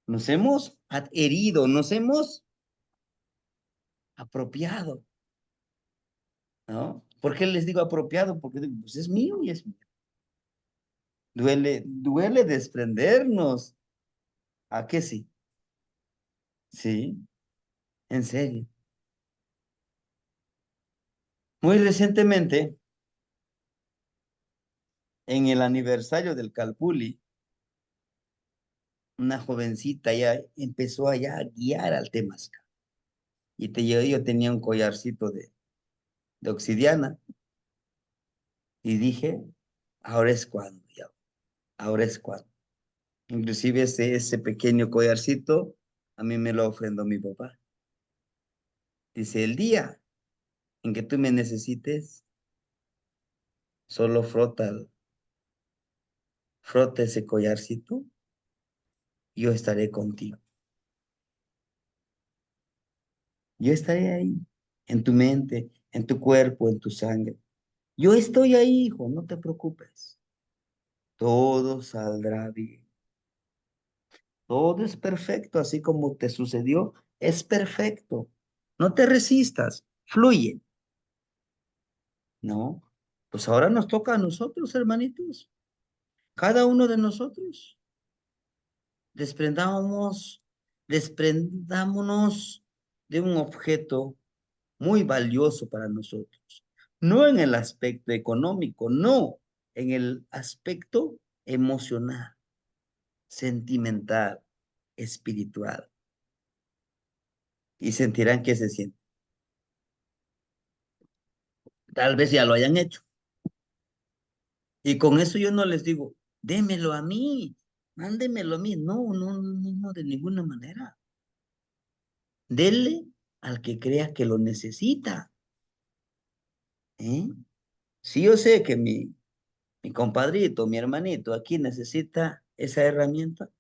Nos hemos adherido, nos hemos apropiado, ¿no? ¿Por qué les digo apropiado? Porque digo, pues es mío y es mío. Duele desprendernos. ¿A qué sí? Sí, en serio. Muy recientemente, en el aniversario del Calpulli, una jovencita ya empezó allá a guiar al Temascal. Yo tenía un collarcito de obsidiana y dije, ahora es cuando, ya, ahora es cuando. Inclusive ese pequeño collarcito a mí me lo ofrendó mi papá. Dice, el día en que tú me necesites, solo frota ese collarcito, yo estaré contigo. Yo estaré ahí, en tu mente, en tu cuerpo, en tu sangre. Yo estoy ahí, hijo, no te preocupes. Todo saldrá bien. Todo es perfecto, así como te sucedió, es perfecto. No te resistas, fluye, ¿no? Pues ahora nos toca a nosotros, hermanitos, cada uno de nosotros. Desprendamos, desprendámonos de un objeto muy valioso para nosotros. No en el aspecto económico, no, en el aspecto emocional, sentimental, espiritual. Y sentirán que se siente. Tal vez ya lo hayan hecho. Y con eso yo no les digo, démelo a mí, mándemelo a mí. No, no, no, no, de ninguna manera. Dele al que crea que lo necesita. ¿Eh? Si yo sé que mi compadrito, mi hermanito, aquí necesita esa herramienta,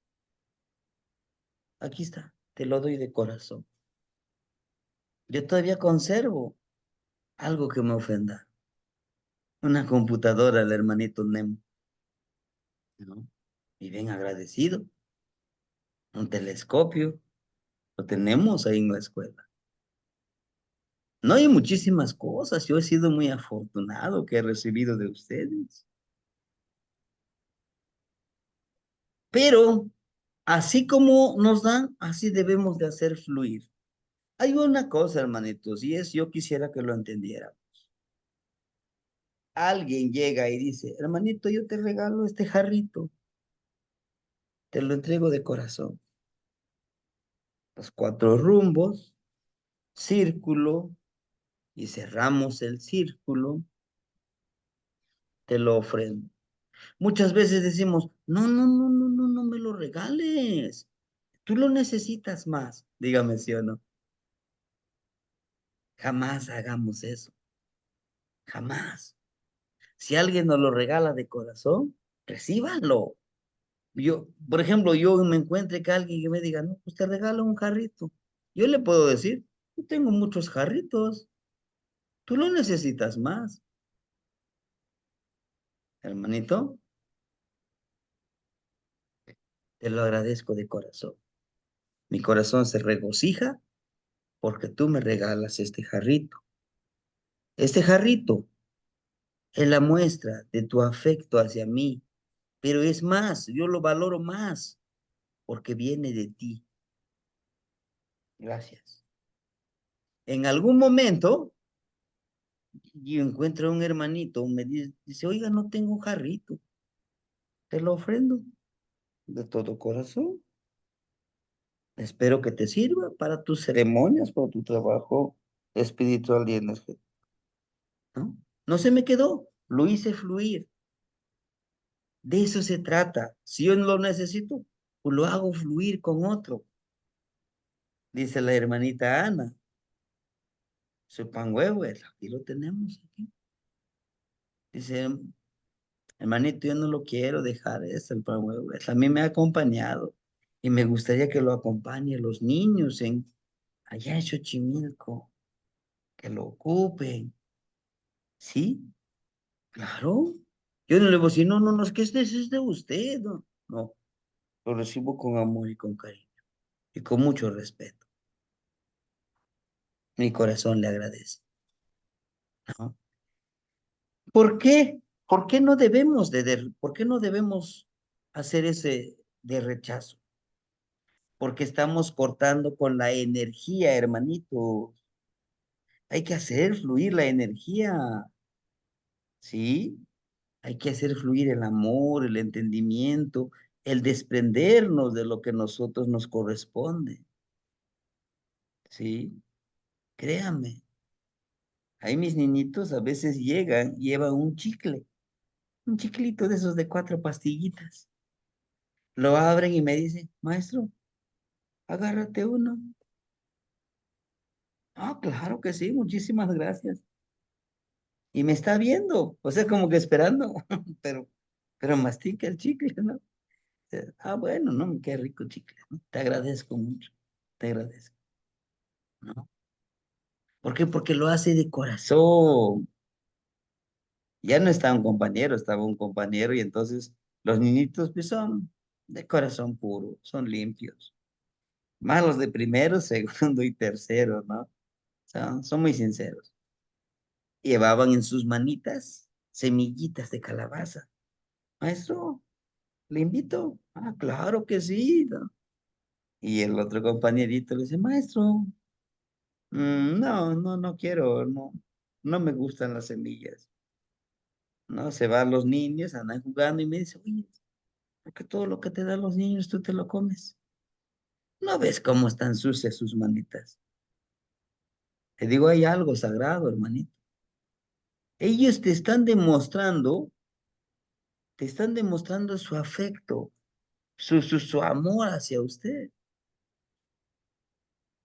aquí está, te lo doy de corazón. Yo todavía conservo algo que me ofenda. Una computadora, el hermanito Nemo, ¿no? Y bien agradecido. Un telescopio, lo tenemos ahí en la escuela. No hay muchísimas cosas. Yo he sido muy afortunado que he recibido de ustedes. Pero así como nos dan, así debemos de hacer fluir. Hay una cosa, hermanitos, y es yo quisiera que lo entendiera. Alguien llega y dice, hermanito, yo te regalo este jarrito, te lo entrego de corazón. Los cuatro rumbos, círculo, y cerramos el círculo, te lo ofrendo. Muchas veces decimos, no, no, no, no, no, no me lo regales. Tú lo necesitas más. Dígame sí o no. Jamás hagamos eso. Jamás. Si alguien nos lo regala de corazón, recíbanlo. Yo, por ejemplo, yo me encuentre que alguien que me diga, no, pues te regalo un jarrito. Yo le puedo decir, yo tengo muchos jarritos. Tú lo necesitas más, hermanito. Te lo agradezco de corazón. Mi corazón se regocija porque tú me regalas este jarrito. Este jarrito es la muestra de tu afecto hacia mí, pero es más, yo lo valoro más porque viene de ti. Gracias. En algún momento, yo encuentro a un hermanito, me dice, oiga, no tengo un jarrito, te lo ofrendo de todo corazón. Espero que te sirva para tus ceremonias, para tu trabajo espiritual y energético, ¿no? No se me quedó, lo hice fluir. De eso se trata. Si yo no lo necesito, pues lo hago fluir con otro, dice la hermanita Ana. Su pan huevo, aquí lo tenemos. Aquí. Dice, hermanito, yo no lo quiero dejar, es el pan huevo. A mí me ha acompañado y me gustaría que lo acompañe los niños allá en Xochimilco, que lo ocupen. ¿Sí? Claro. Yo no le voy a decir, no, no, no, es que este es de usted. No, no, lo recibo con amor y con cariño y con mucho respeto. Mi corazón le agradece. ¿No? ¿Por qué? ¿Por qué no debemos por qué no debemos hacer ese de rechazo? Porque estamos cortando con la energía, hermanito. Hay que hacer fluir la energía, ¿sí? Hay que hacer fluir el amor, el entendimiento, el desprendernos de lo que a nosotros nos corresponde, ¿sí? Créanme, ahí mis niñitos a veces llegan, llevan un chiclito de esos de 4 pastillitas. Lo abren y me dicen, maestro, agárrate uno. Ah, claro que sí, muchísimas gracias. Y me está viendo, o sea, como que esperando, pero, pero mastica el chicle, ¿no? Ah, bueno, no, qué rico chicle, ¿no? Te agradezco mucho, te agradezco, ¿no? ¿Por qué? Porque lo hace de corazón. Ya no está un compañero, estaba un compañero y entonces los niñitos pues son de corazón puro, son limpios. Más los de primero, segundo y tercero, ¿no? Son muy sinceros. Llevaban en sus manitas semillitas de calabaza. Maestro, ¿le invito? Ah, claro que sí, ¿no? Y el otro compañerito le dice, maestro, no, no, no quiero, no, no me gustan las semillas. No, se van los niños, andan jugando y me dice, oye, ¿por qué todo lo que te dan los niños tú te lo comes? ¿No ves cómo están sucias sus manitas? Te digo, hay algo sagrado, hermanito. Ellos te están demostrando su afecto, su amor hacia usted.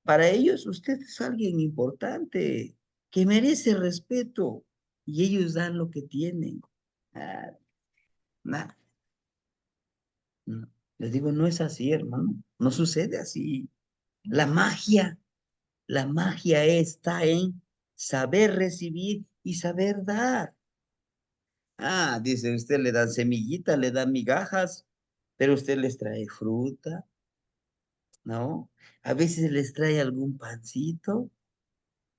Para ellos, usted es alguien importante, que merece respeto, y ellos dan lo que tienen. Ah, nada, no. Les digo, no es así, hermano, no sucede así. La magia, la magia está en saber recibir y saber dar. Ah, dice, usted le dan semillitas, le dan migajas, pero usted les trae fruta, ¿no? A veces les trae algún pancito.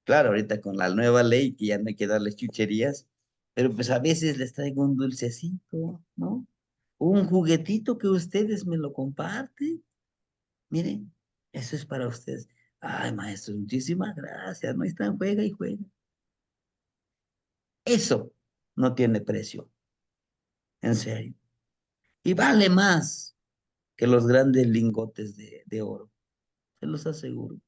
Claro, ahorita con la nueva ley que ya no hay que darles chucherías, pero pues a veces les traigo un dulcecito, ¿no? Un juguetito que ustedes me lo comparten. Miren, eso es para ustedes. Ay, maestro, muchísimas gracias. No están, juega y juega. Eso no tiene precio, en serio. Y vale más que los grandes lingotes de oro, se los aseguro.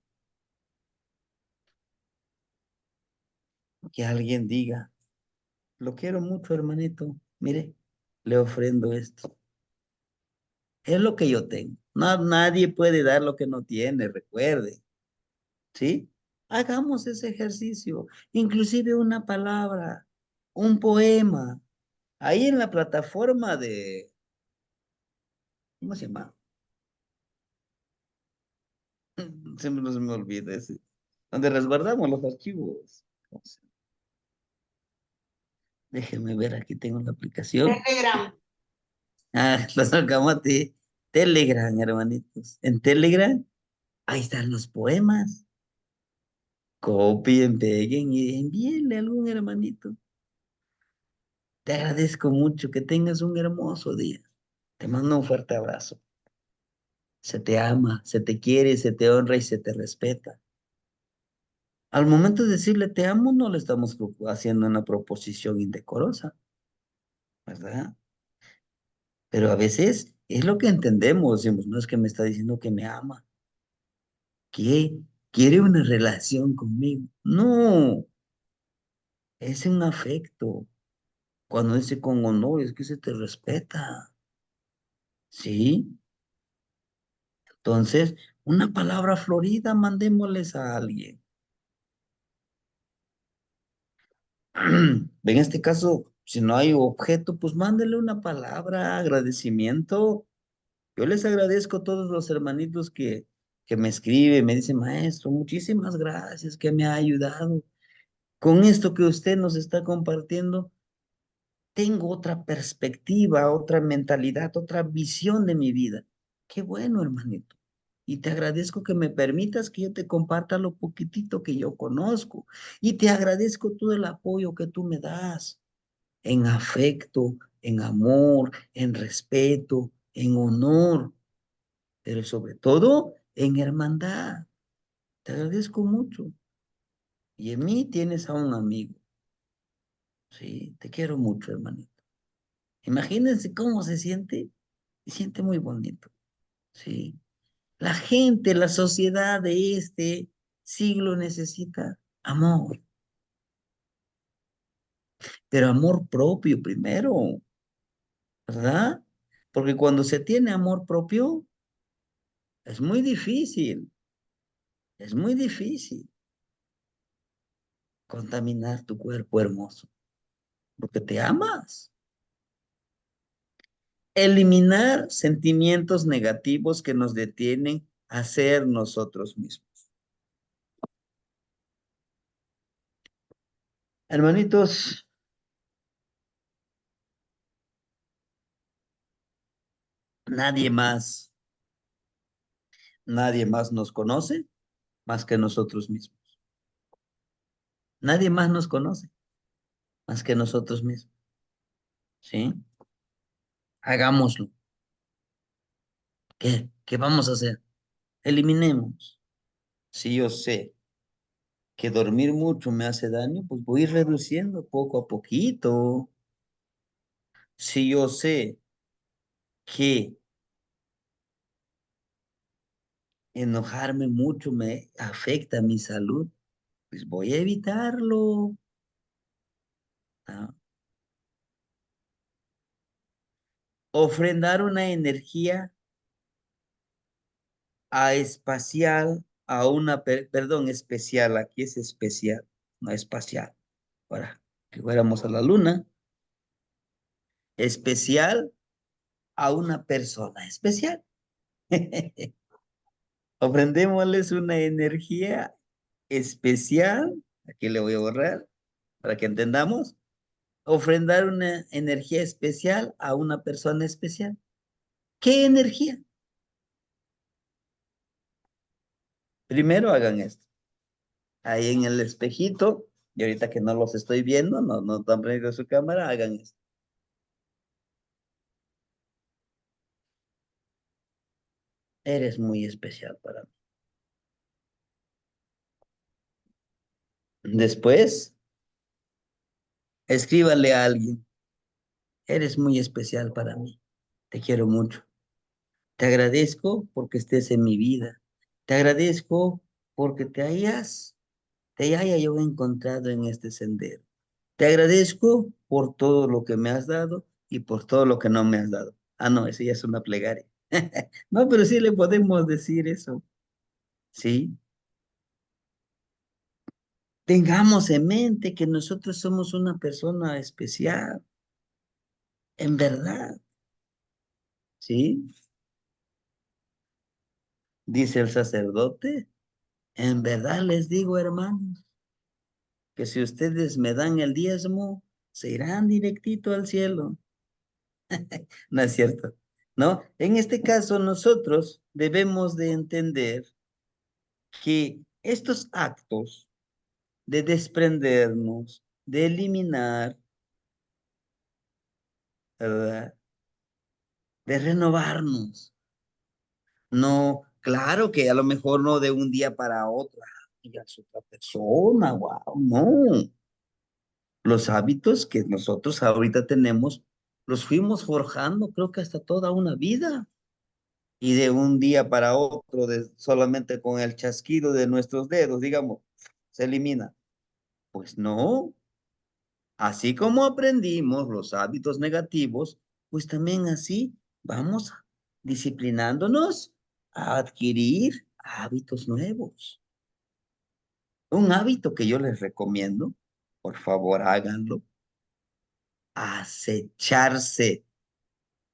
Que alguien diga, lo quiero mucho, hermanito. Mire, le ofrendo esto. Es lo que yo tengo. No, nadie puede dar lo que no tiene, recuerde. ¿Sí? Hagamos ese ejercicio. Inclusive una palabra, un poema. Ahí en la plataforma ¿cómo se llama? Siempre no se me olvida ese. Donde resguardamos los archivos. ¿Cómo se llama? Déjenme ver, aquí tengo la aplicación. Telegram. Ah, lo sacamos de Telegram, hermanitos. En Telegram, ahí están los poemas. Copien, peguen y envíenle a algún hermanito. Te agradezco mucho, que tengas un hermoso día. Te mando un fuerte abrazo. Se te ama, se te quiere, se te honra y se te respeta. Al momento de decirle te amo, no le estamos haciendo una proposición indecorosa, ¿verdad? Pero a veces es lo que entendemos, decimos, no es que me está diciendo que me ama, que quiere una relación conmigo. No, es un afecto. Cuando dice con honor, es que se te respeta, ¿sí? Entonces, una palabra florida, mandémosles a alguien. En este caso, si no hay objeto, pues mándele una palabra, agradecimiento. Yo les agradezco a todos los hermanitos que me escriben, me dicen, maestro, muchísimas gracias que me ha ayudado. Con esto que usted nos está compartiendo, tengo otra perspectiva, otra mentalidad, otra visión de mi vida. Qué bueno, hermanito. Y te agradezco que me permitas que yo te comparta lo poquitito que yo conozco. Y te agradezco todo el apoyo que tú me das en afecto, en amor, en respeto, en honor, pero sobre todo en hermandad. Te agradezco mucho. Y en mí tienes a un amigo. Sí, te quiero mucho, hermanito. Imagínense cómo se siente. Se siente muy bonito. Sí. La gente, la sociedad de este siglo necesita amor, pero amor propio primero, ¿verdad? Porque cuando se tiene amor propio, es muy difícil contaminar tu cuerpo hermoso, porque te amas. Eliminar sentimientos negativos que nos detienen a ser nosotros mismos. Hermanitos, nadie más, nadie más nos conoce más que nosotros mismos. Nadie más nos conoce más que nosotros mismos. ¿Sí? Hagámoslo. ¿Qué vamos a hacer? Eliminemos. Si yo sé que dormir mucho me hace daño, pues voy a ir reduciendo poco a poquito. Si yo sé que enojarme mucho me afecta a mi salud, pues voy a evitarlo. ¿No? Ofrendar una energía a espacial, a una, perdón, especial, aquí es especial, no espacial, para que fuéramos a la luna, especial a una persona especial. Ofrendémosles una energía especial, aquí le voy a borrar para que entendamos, ofrendar una energía especial a una persona especial. ¿Qué energía? Primero hagan esto, ahí en el espejito, y ahorita que no los estoy viendo, no están prendiendo su cámara, hagan esto. Eres muy especial para mí. Después, escríbale a alguien, eres muy especial para mí, te quiero mucho. Te agradezco porque estés en mi vida. Te agradezco porque te haya yo encontrado en este sendero. Te agradezco por todo lo que me has dado y por todo lo que no me has dado. Ah, no, eso ya es una plegaria. No, pero sí le podemos decir eso. Sí. Tengamos en mente que nosotros somos una persona especial, en verdad. Sí. Dice el sacerdote. En verdad les digo, hermanos, que si ustedes me dan el diezmo, se irán directito al cielo. No es cierto, ¿no? En este caso, nosotros debemos de entender que estos actos de desprendernos, de eliminar, ¿verdad? De renovarnos, no, claro que a lo mejor no de un día para otro, ya es otra persona, wow, no. Los hábitos que nosotros ahorita tenemos, los fuimos forjando, creo que hasta toda una vida. Y de un día para otro, solamente con el chasquido de nuestros dedos, digamos, se elimina. Pues no, así como aprendimos los hábitos negativos, pues también así vamos disciplinándonos a adquirir hábitos nuevos. Un hábito que yo les recomiendo, Por favor, háganlo. Acecharse.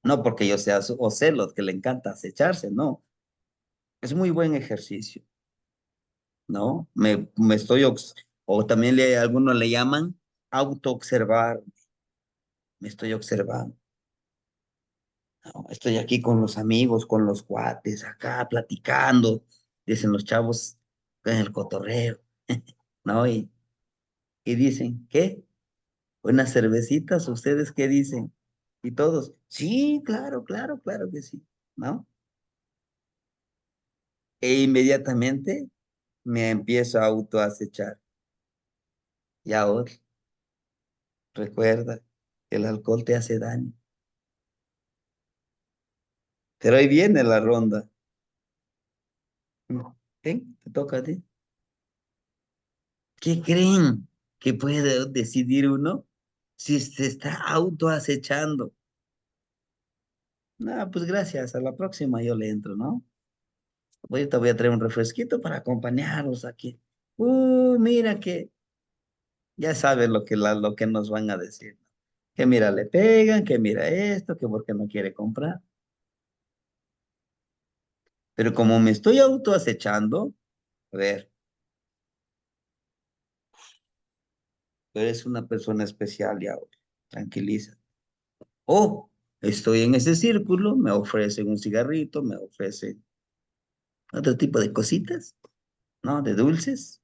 No porque yo sea Ocelot, que le encanta acecharse, no. Es muy buen ejercicio, ¿no? Me estoy, o también algunos le llaman autoobservar. Me estoy observando. ¿No? Estoy aquí con los amigos, con los cuates, acá platicando, dicen los chavos en el cotorreo, ¿no? Y dicen, ¿qué? ¿Unas cervecitas? ¿Ustedes qué dicen? Y todos, sí, claro, claro, claro que sí, ¿no? E inmediatamente me empiezo a autoacechar. Y ahora, recuerda, el alcohol te hace daño. Pero ahí viene la ronda. ¿Qué? ¿Te toca a ti? ¿Qué creen que puede decidir uno si se está autoacechando? No, pues gracias, a la próxima yo le entro, ¿no? Ahorita voy a traer un refresquito para acompañarlos aquí. Mira que ya saben lo que nos van a decir. Que mira, le pegan, que mira esto, que porque no quiere comprar. Pero como me estoy autoacechando, a ver, tú eres una persona especial y ahora, tranquiliza. O estoy en ese círculo, me ofrecen un cigarrito, me ofrecen otro tipo de cositas, ¿no? De dulces.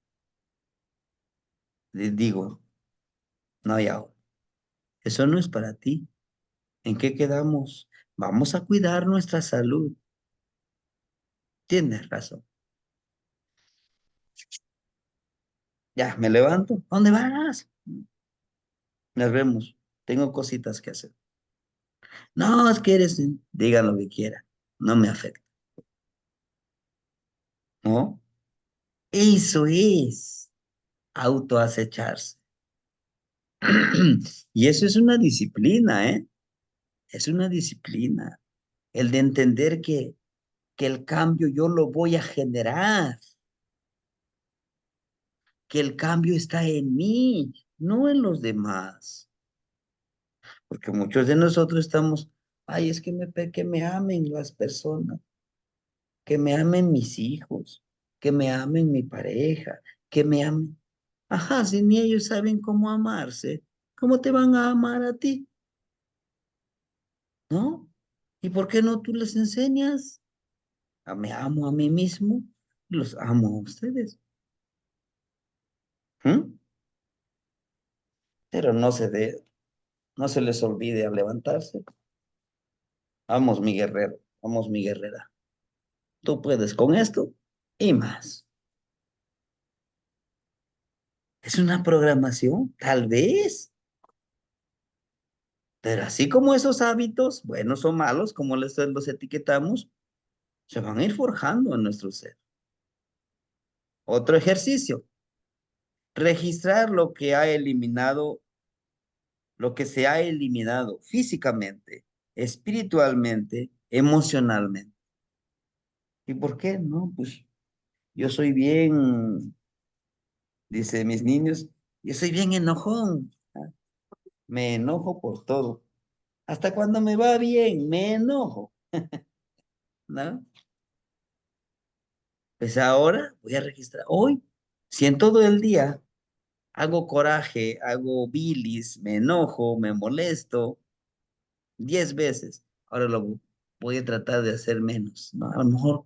Les digo, no, ya, eso no es para ti. ¿En qué quedamos? Vamos a cuidar nuestra salud. Tienes razón. Ya, me levanto. ¿Dónde vas? Nos vemos. Tengo cositas que hacer. No, es que eres, digan lo que quieran. No me afecta, ¿no? Eso es autoacecharse. Y eso es una disciplina, ¿eh? Es una disciplina. El de entender que el cambio yo lo voy a generar, que el cambio está en mí, no en los demás. Porque muchos de nosotros estamos, ay, es que que me amen las personas, que me amen mis hijos, que me amen mi pareja, que me amen. Ajá, si ni ellos saben cómo amarse, ¿cómo te van a amar a ti? ¿No? ¿Y por qué no tú les enseñas? Me amo a mí mismo, los amo a ustedes. ¿Mm? Pero no se les olvide a levantarse. Vamos, mi guerrero, vamos, mi guerrera. Tú puedes con esto y más. Es una programación, tal vez, pero así como esos hábitos, buenos o malos, como los etiquetamos, se van a ir forjando en nuestro ser. Otro ejercicio, registrar lo que ha eliminado, lo que se ha eliminado físicamente, espiritualmente, emocionalmente. ¿Y por qué? No, pues yo soy bien, dice mis niños, yo soy bien enojón. Me enojo por todo. Hasta cuando me va bien, me enojo, ¿no? Pues ahora voy a registrar. Hoy, si en todo el día hago coraje, hago bilis, me enojo, me molesto 10 veces, ahora voy a tratar de hacer menos, ¿no? A lo mejor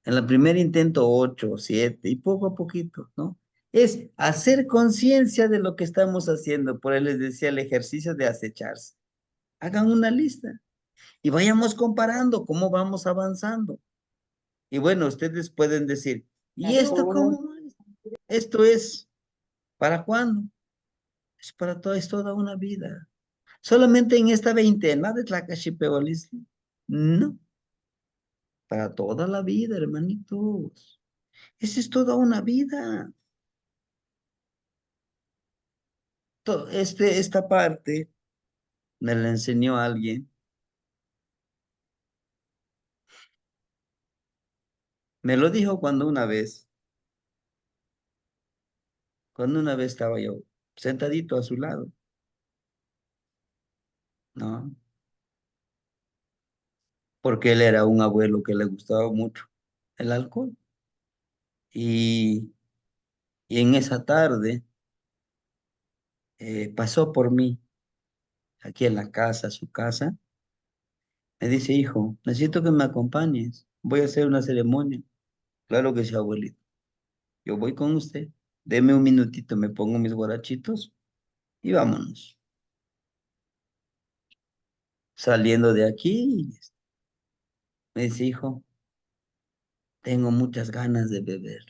en el primer intento 8 o 7 y poco a poquito, ¿no? Es hacer conciencia de lo que estamos haciendo. Por él les decía el ejercicio de acecharse. Hagan una lista y vayamos comparando cómo vamos avanzando. Y bueno, ustedes pueden decir, ¿y esto Salud. cómo es? Esto es, ¿para cuándo? Es para toda, es toda una vida. Solamente en esta veintena de Tlacachipehualisli. No, para toda la vida, hermanitos. Esa es toda una vida. Esta parte me la enseñó alguien. Me lo dijo cuando una vez estaba yo. sentadito a su lado, ¿no? Porque él era un abuelo que le gustaba mucho el alcohol. Y, y en esa tarde pasó por mí, aquí en la casa, su casa, me dice, hijo, necesito que me acompañes, voy a hacer una ceremonia. Claro que sí, abuelito, yo voy con usted, deme un minutito, me pongo mis guarachitos y vámonos. Saliendo de aquí, me dice, hijo, tengo muchas ganas de beber.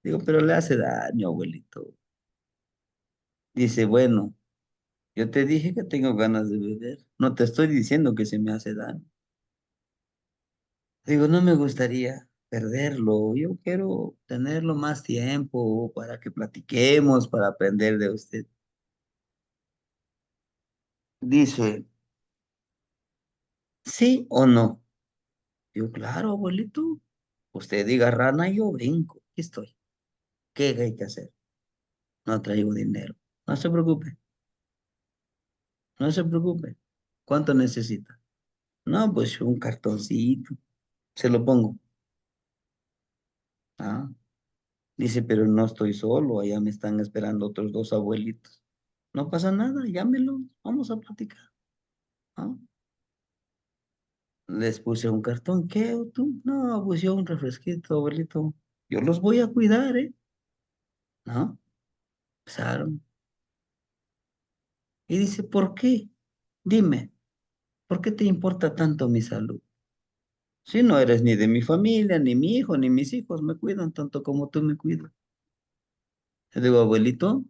Digo, pero le hace daño, abuelito. Dice, bueno, yo te dije que tengo ganas de beber. No te estoy diciendo que se me hace daño. Digo, no me gustaría perderlo. Yo quiero tenerlo más tiempo para que platiquemos, para aprender de usted. Dice, ¿sí o no? Yo, claro, abuelito. Usted diga rana, yo brinco. Aquí estoy. ¿Qué hay que hacer? No traigo dinero. No se preocupe, no se preocupe. ¿Cuánto necesita? No, pues un cartoncito. Se lo pongo. Ah. Dice, pero no estoy solo, allá me están esperando otros dos abuelitos. No pasa nada, llámelo, vamos a platicar. ¿Ah? Les puse un cartón, ¿qué? ¿Tú? No, pues yo un refresquito, abuelito. Yo los voy a cuidar, ¿eh? ¿No? Empezaron. Y dice, ¿por qué? Dime, ¿por qué te importa tanto mi salud? Si no eres ni de mi familia, ni mi hijo, ni mis hijos me cuidan tanto como tú me cuidas. Le digo, abuelito,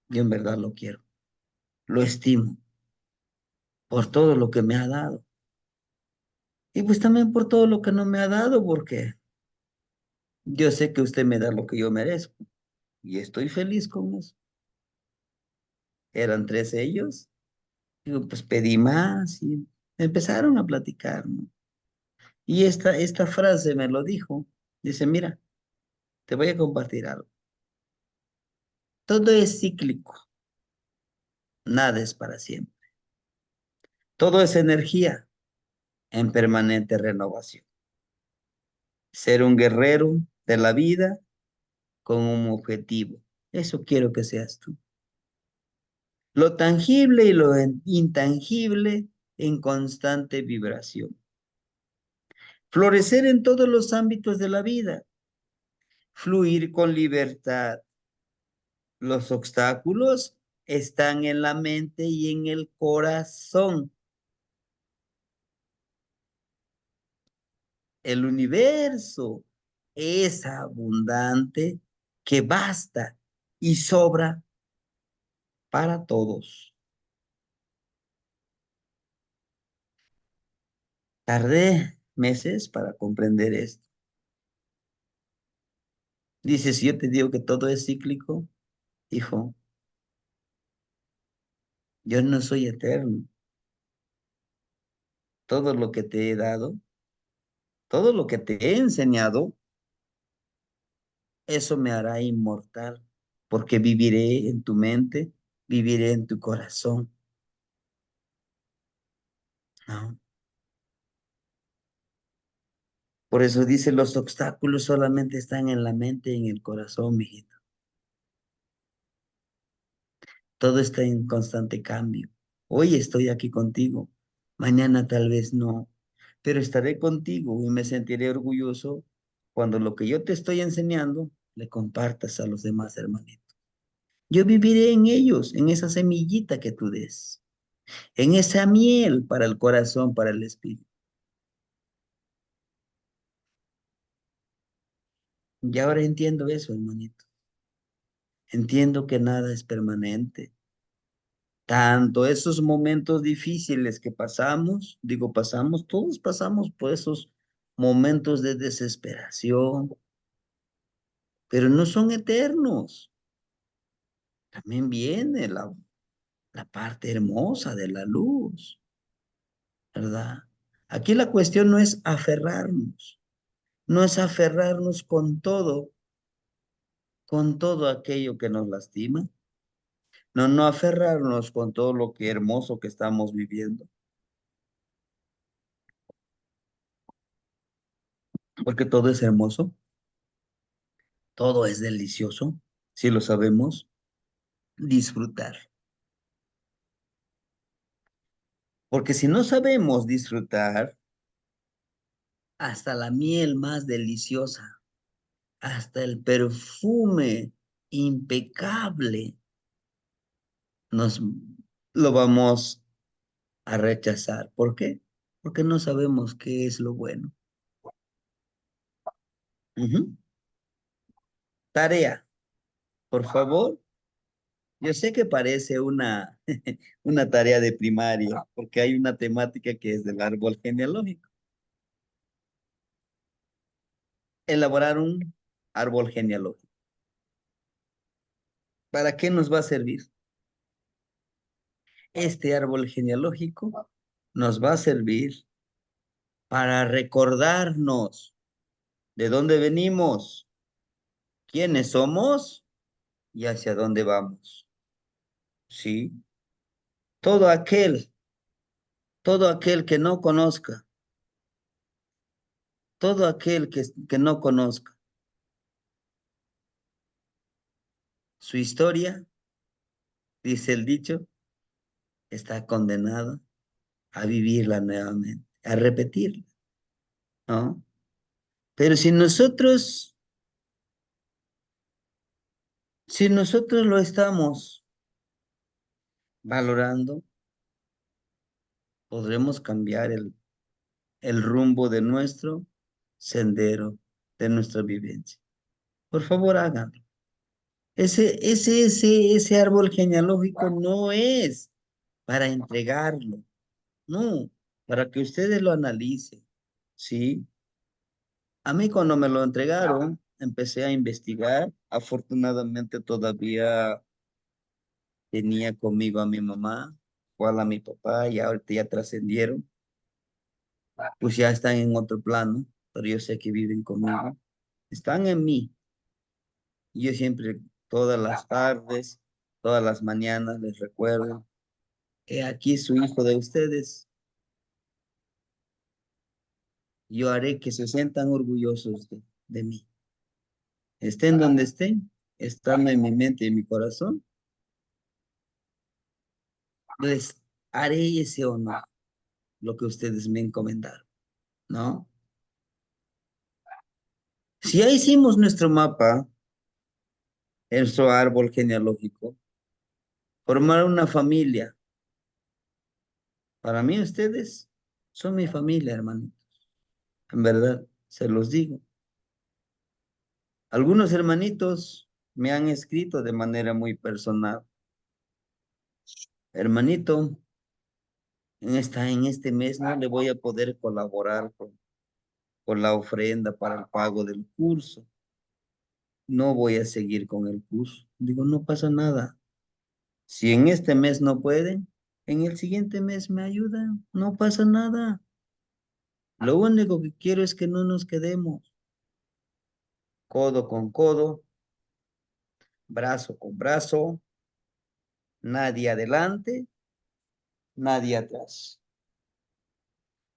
yo en verdad lo quiero, lo estimo por todo lo que me ha dado. Y pues también por todo lo que no me ha dado, porque yo sé que usted me da lo que yo merezco y estoy feliz con eso. Eran tres ellos. Digo, pues pedí más y empezaron a platicar, ¿no? Y esta frase me lo dijo. Dice, mira, te voy a compartir algo. Todo es cíclico, nada es para siempre. Todo es energía en permanente renovación. Ser un guerrero de la vida con un objetivo. Eso quiero que seas tú. Lo tangible y lo intangible en constante vibración. Florecer en todos los ámbitos de la vida. Fluir con libertad. Los obstáculos están en la mente y en el corazón. El universo es abundante que basta y sobra para todos. Tardé meses para comprender esto. Dice, si yo te digo que todo es cíclico, hijo, yo no soy eterno. Todo lo que te he dado, todo lo que te he enseñado, eso me hará inmortal, porque viviré en tu mente, viviré en tu corazón, ¿no? Por eso dice, los obstáculos solamente están en la mente y en el corazón, mijito. Todo está en constante cambio. Hoy estoy aquí contigo, mañana tal vez no, pero estaré contigo y me sentiré orgulloso cuando lo que yo te estoy enseñando le compartas a los demás hermanitos. Yo viviré en ellos, en esa semillita que tú des, en esa miel para el corazón, para el espíritu. Y ahora entiendo eso, hermanito. Entiendo que nada es permanente. Tanto esos momentos difíciles que pasamos, digo, pasamos, todos pasamos por esos momentos de desesperación, pero no son eternos. También viene la parte hermosa de la luz, ¿verdad? Aquí la cuestión no es aferrarnos, no es aferrarnos con todo aquello que nos lastima, No, no aferrarnos con todo lo que hermoso que estamos viviendo, porque todo es hermoso, todo es delicioso, si lo sabemos, disfrutar. Porque si no sabemos disfrutar, hasta la miel más deliciosa, hasta el perfume impecable, nos lo vamos a rechazar. ¿Por qué? Porque no sabemos qué es lo bueno. Ujú. Tarea, por favor. Yo sé que parece una tarea de primaria, porque hay una temática que es del árbol genealógico. Elaborar un árbol genealógico. ¿Para qué nos va a servir? Este árbol genealógico nos va a servir para recordarnos de dónde venimos, quiénes somos y hacia dónde vamos. ¿Sí? Todo aquel, todo aquel que no conozca, todo aquel que no conozca su historia, dice el dicho, está condenado a vivirla nuevamente, a repetirla, ¿no? Pero si nosotros lo estamos valorando, podremos cambiar el rumbo de nuestro sendero, de nuestra vivencia. Por favor, háganlo. Ese árbol genealógico no es para entregarlo, no, para que ustedes lo analicen, ¿sí? A mí cuando me lo entregaron, empecé a investigar. Afortunadamente todavía tenía conmigo a mi mamá, igual a mi papá, y ahorita ya trascendieron, pues ya están en otro plano, pero yo sé que viven conmigo. Están en mí. Y yo siempre, todas las tardes, todas las mañanas les recuerdo, he aquí su hijo de ustedes. Yo haré que se sientan orgullosos de mí. Estén donde estén, estando en mi mente y en mi corazón, les haré ese honor, lo que ustedes me encomendaron, ¿no? Si ya hicimos nuestro mapa, nuestro árbol genealógico, formar una familia, para mí ustedes son mi familia, hermanito. En verdad, se los digo. Algunos hermanitos me han escrito de manera muy personal. Hermanito, en este mes no le voy a poder colaborar con la ofrenda para el pago del curso. No voy a seguir con el curso. Digo, no pasa nada. Si en este mes no pueden, en el siguiente mes me ayudan. No pasa nada. Lo único que quiero es que no nos quedemos codo con codo, brazo con brazo, nadie adelante, nadie atrás.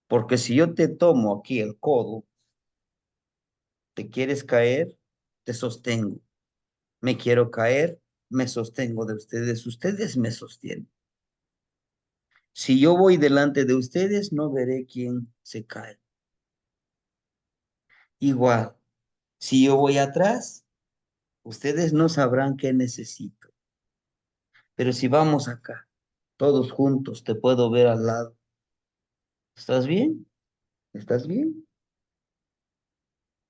Porque si yo te tomo aquí el codo, te quieres caer, te sostengo. Me quiero caer, me sostengo de ustedes. Ustedes me sostienen. Si yo voy delante de ustedes, no veré quién se cae. Igual, si yo voy atrás, ustedes no sabrán qué necesito. Pero si vamos acá, todos juntos, te puedo ver al lado. ¿Estás bien? ¿Estás bien?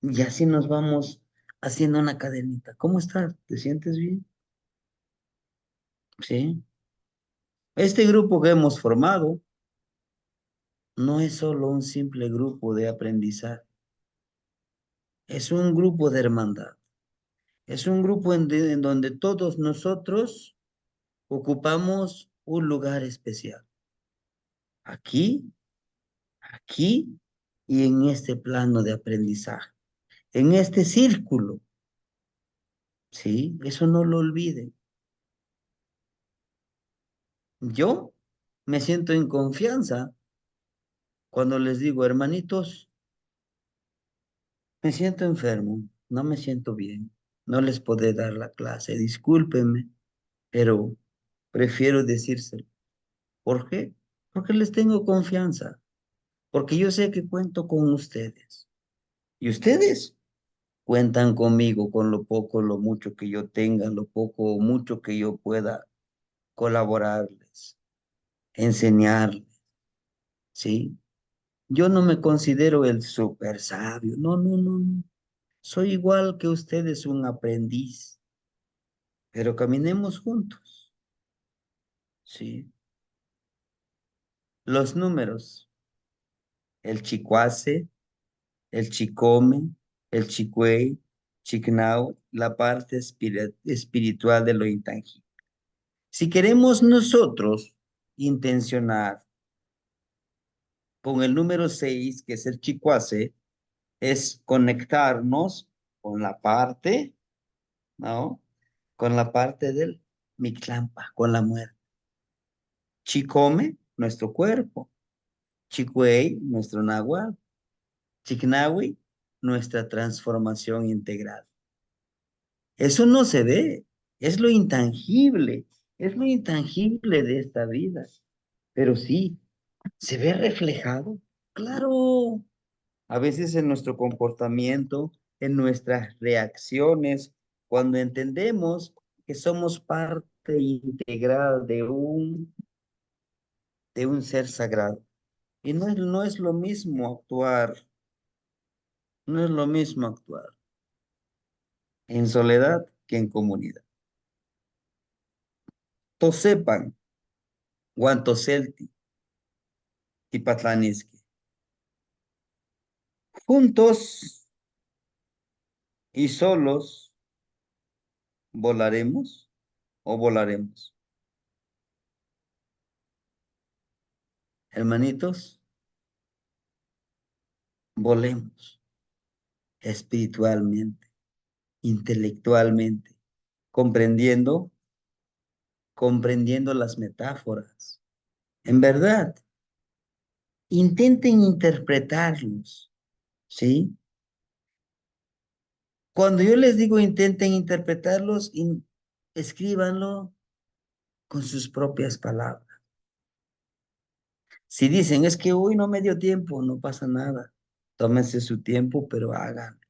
Y así nos vamos haciendo una cadenita. ¿Cómo estás? ¿Te sientes bien? Sí. Este grupo que hemos formado no es solo un simple grupo de aprendizaje, es un grupo de hermandad, es un grupo en donde todos nosotros ocupamos un lugar especial. Aquí, aquí y en este plano de aprendizaje, en este círculo, ¿sí? Eso no lo olviden. Yo me siento en confianza cuando les digo, hermanitos, me siento enfermo, no me siento bien, no les podré dar la clase, discúlpenme, pero prefiero decírselo. ¿Por qué? Porque les tengo confianza, porque yo sé que cuento con ustedes. Y ustedes cuentan conmigo con lo poco, lo mucho que yo tenga, lo poco o mucho que yo pueda colaborarles, enseñarles, ¿sí? Yo no me considero el super sabio, no, no, no, no. Soy igual que ustedes, un aprendiz, pero caminemos juntos, ¿sí? Los números, el chicuace, el chicome, el chicuey, chicnao, la parte espiritual de lo intangible. Si queremos nosotros intencionar con el número 6, que es el chicuace, es conectarnos con la parte, ¿no? Con la parte del Mictlampa, con la muerte. Chicome, nuestro cuerpo. Chicuey, nuestro náhuatl. Chicnahui, nuestra transformación integral. Eso no se ve, es lo intangible de esta vida. Pero sí, se ve reflejado. Claro, a veces en nuestro comportamiento, en nuestras reacciones, cuando entendemos que somos parte integral de un ser sagrado. Y no es lo mismo actuar, no es lo mismo actuar en soledad que en comunidad. Tosepan, Guantoselti, Tipatlanisqui. Juntos y solos volaremos o volaremos. Hermanitos, volemos espiritualmente, intelectualmente, comprendiendo, comprendiendo las metáforas. En verdad, intenten interpretarlos, ¿sí? Cuando yo les digo intenten interpretarlos, escríbanlo con sus propias palabras. Si dicen, es que hoy no me dio tiempo, no pasa nada. Tómense su tiempo, pero hagan.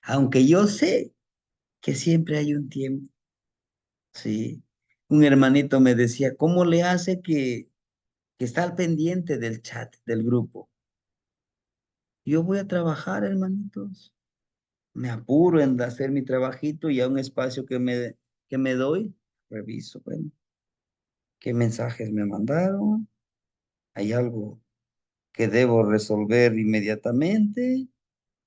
Aunque yo sé que siempre hay un tiempo, ¿sí? Un hermanito me decía, ¿cómo le hace que está al pendiente del chat, del grupo? Yo voy a trabajar, hermanitos. Me apuro en hacer mi trabajito y a un espacio que me doy, reviso, bueno, qué mensajes me mandaron, hay algo que debo resolver inmediatamente,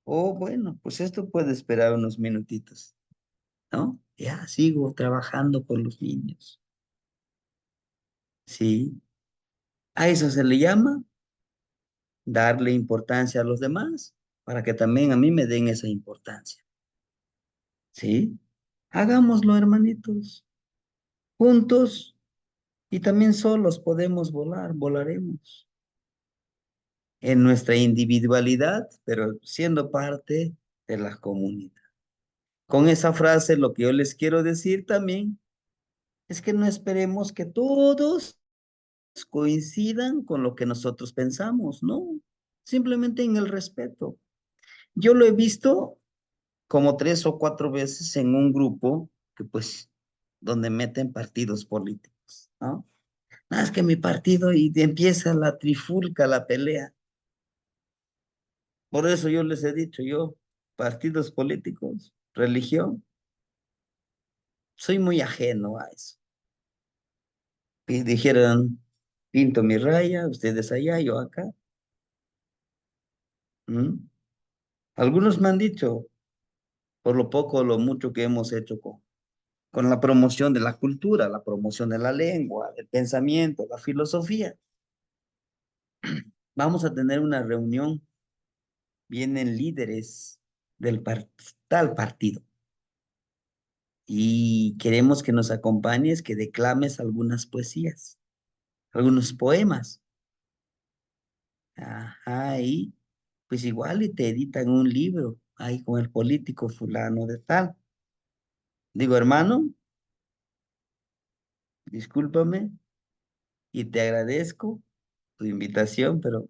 o bueno, pues esto puede esperar unos minutitos, ¿no? Ya sigo trabajando con los niños, ¿sí? A eso se le llama darle importancia a los demás para que también a mí me den esa importancia, ¿sí? Hagámoslo, hermanitos, juntos y también solos podemos volar, volaremos en nuestra individualidad, pero siendo parte de la comunidad. Con esa frase, lo que yo les quiero decir también es que no esperemos que todos coincidan con lo que nosotros pensamos, ¿no? Simplemente en el respeto. Yo lo he visto como 3 o 4 veces en un grupo que pues, donde meten partidos políticos, ¿no? Nada, es que mi partido y empieza la trifulca, la pelea. Por eso yo les he dicho, yo, partidos políticos, religión, soy muy ajeno a eso. Y dijeron, pinto mi raya, ustedes allá, yo acá. ¿Mm? Algunos me han dicho, por lo poco o lo mucho que hemos hecho con la promoción de la cultura, la promoción de la lengua, del pensamiento, la filosofía. Vamos a tener una reunión, vienen líderes del tal partido y queremos que nos acompañes, que declames algunas poesías. algunos poemas. Ajá, y pues igual y te editan un libro ahí con el político fulano de tal. Digo, hermano, discúlpame y te agradezco tu invitación, pero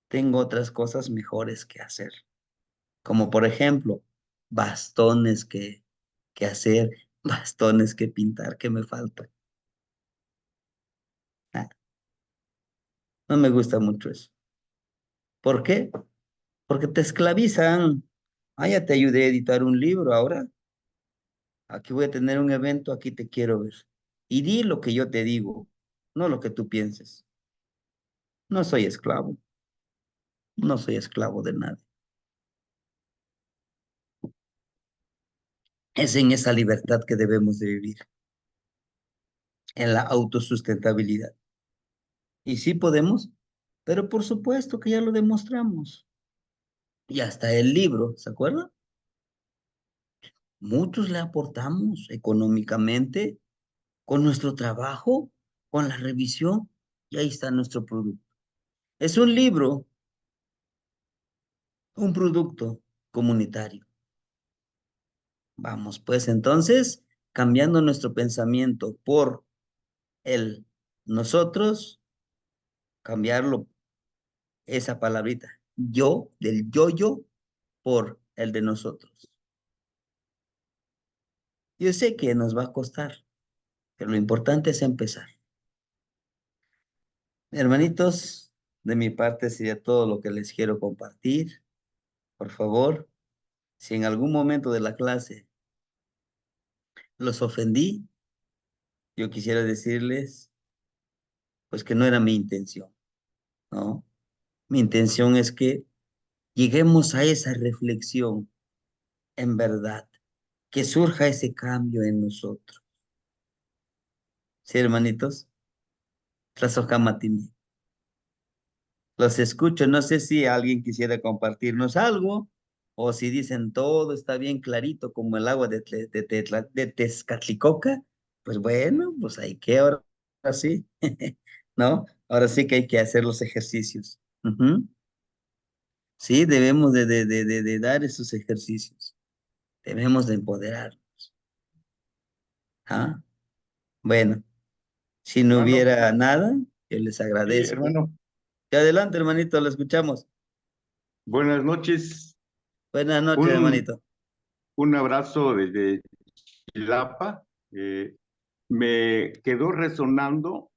tengo otras cosas mejores que hacer. Como por ejemplo, bastones que hacer, bastones que pintar, que me faltan. Ah, no me gusta mucho eso. ¿Por qué? Porque te esclavizan. Ah, ya te ayudé a editar un libro, ahora aquí voy a tener un evento, aquí te quiero ver. Y di lo que yo te digo, no lo que tú pienses. No soy esclavo, no soy esclavo de nadie. Es en esa libertad que debemos de vivir, en la autosustentabilidad. Y sí podemos, pero por supuesto que ya lo demostramos. Y hasta el libro, ¿se acuerda? Muchos le aportamos económicamente, con nuestro trabajo, con la revisión, y ahí está nuestro producto. Es un libro, un producto comunitario. Vamos, pues entonces, cambiando nuestro pensamiento por el nosotros, cambiarlo, esa palabrita, yo, del yo, por el de nosotros. Yo sé que nos va a costar, pero lo importante es empezar. Hermanitos, de mi parte sería todo lo que les quiero compartir. Por favor, si en algún momento de la clase los ofendí, yo quisiera decirles, pues que no era mi intención, ¿no? Mi intención es que lleguemos a esa reflexión en verdad, que surja ese cambio en nosotros. Sí, hermanitos, Tlazohcamatimi. Los escucho, no sé si alguien quisiera compartirnos algo o si dicen todo está bien clarito como el agua de Tezcatlicoca, pues bueno, pues hay que ahora sí, ¿no? Ahora sí que hay que hacer los ejercicios. Ujú. Sí, debemos de dar esos ejercicios, debemos de empoderar. ¿Ah? Bueno, si no Hermano, hubiera nada, yo les sí, agradezco. hermano, Que adelante, hermanito, lo escuchamos. buenas noches. Buenas noches, Un, hermanito. un abrazo desde Chilapa. Me quedó resonando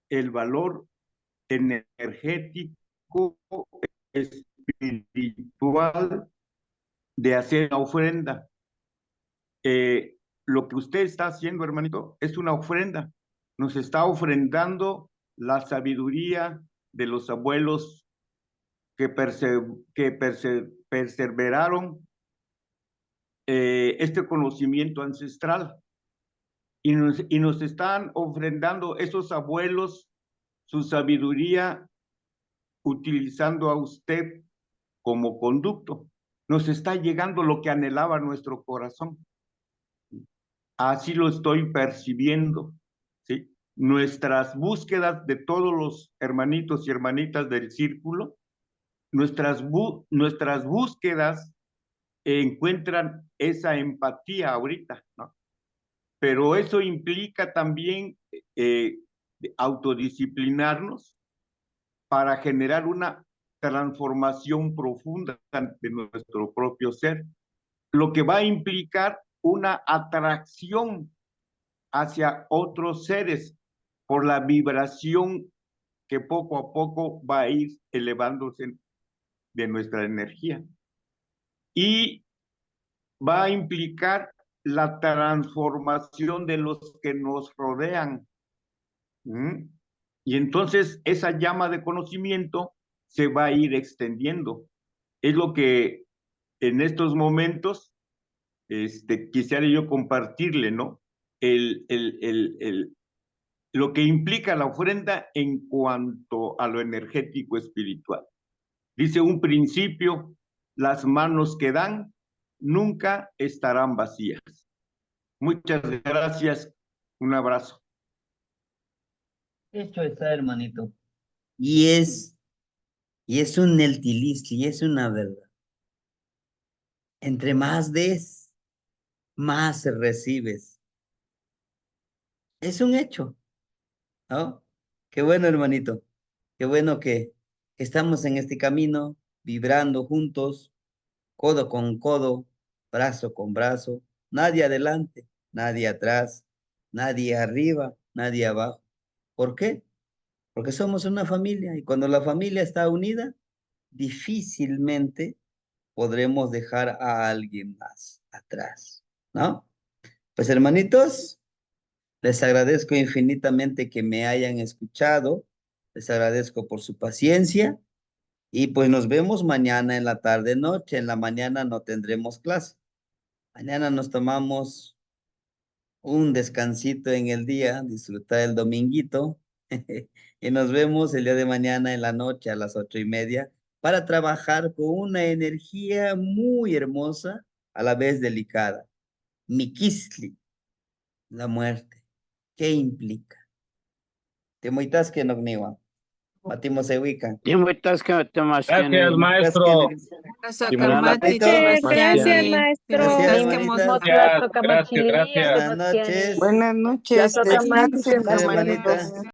el valor energético, espiritual de hacer la ofrenda. Lo que usted está haciendo, hermanito, es una ofrenda. Nos está ofrendando la sabiduría de los abuelos que perseveraron este conocimiento ancestral y nos están ofrendando esos abuelos su sabiduría utilizando a usted como conducto. Nos está llegando lo que anhelaba nuestro corazón. Así lo estoy percibiendo, ¿sí? Nuestras búsquedas de todos los hermanitos y hermanitas del círculo, nuestras búsquedas encuentran esa empatía ahorita, ¿no? Pero eso implica también eh, autodisciplinarnos para generar una transformación profunda de nuestro propio ser, lo que va a implicar una atracción hacia otros seres por la vibración que poco a poco va a ir elevándose de nuestra energía. Y va a implicar la transformación de los que nos rodean. ¿Mm? Y entonces esa llama de conocimiento se va a ir extendiendo. Es lo que en estos momentos quisiera yo compartirle, ¿no? El, el, el, el, lo que implica la ofrenda en cuanto a lo energético espiritual. Dice un principio, las manos que dan nunca estarán vacías. Muchas gracias, un abrazo. Hecho está, hermanito. Y es un neltilistli, y es una verdad. Entre más des, más recibes. Es un hecho, ¿no? Qué bueno, hermanito. Qué bueno que estamos en este camino, vibrando juntos, codo con codo, brazo con brazo, nadie adelante, nadie atrás, nadie arriba, nadie abajo. ¿Por qué? Porque somos una familia y cuando la familia está unida, difícilmente podremos dejar a alguien más atrás, ¿no? Pues hermanitos, les agradezco infinitamente que me hayan escuchado, les agradezco por su paciencia y pues nos vemos mañana en la tarde noche. En la mañana no tendremos clase. Mañana nos tomamos un descansito en el día, disfrutar el dominguito y nos vemos el día de mañana en la noche a las 8:30 para trabajar con una energía muy hermosa, a la vez delicada. Miquistli, la muerte. ¿Qué implica? Temoitas que no gniwa. Matimos se ubican. Gracias, maestro. Sokamati, Gracias, Temastiani, hermanitas. Gracias, gracias, gracias. Buenas noches. Buenas noches, descansen, Gracias, hermanitos. hermanita.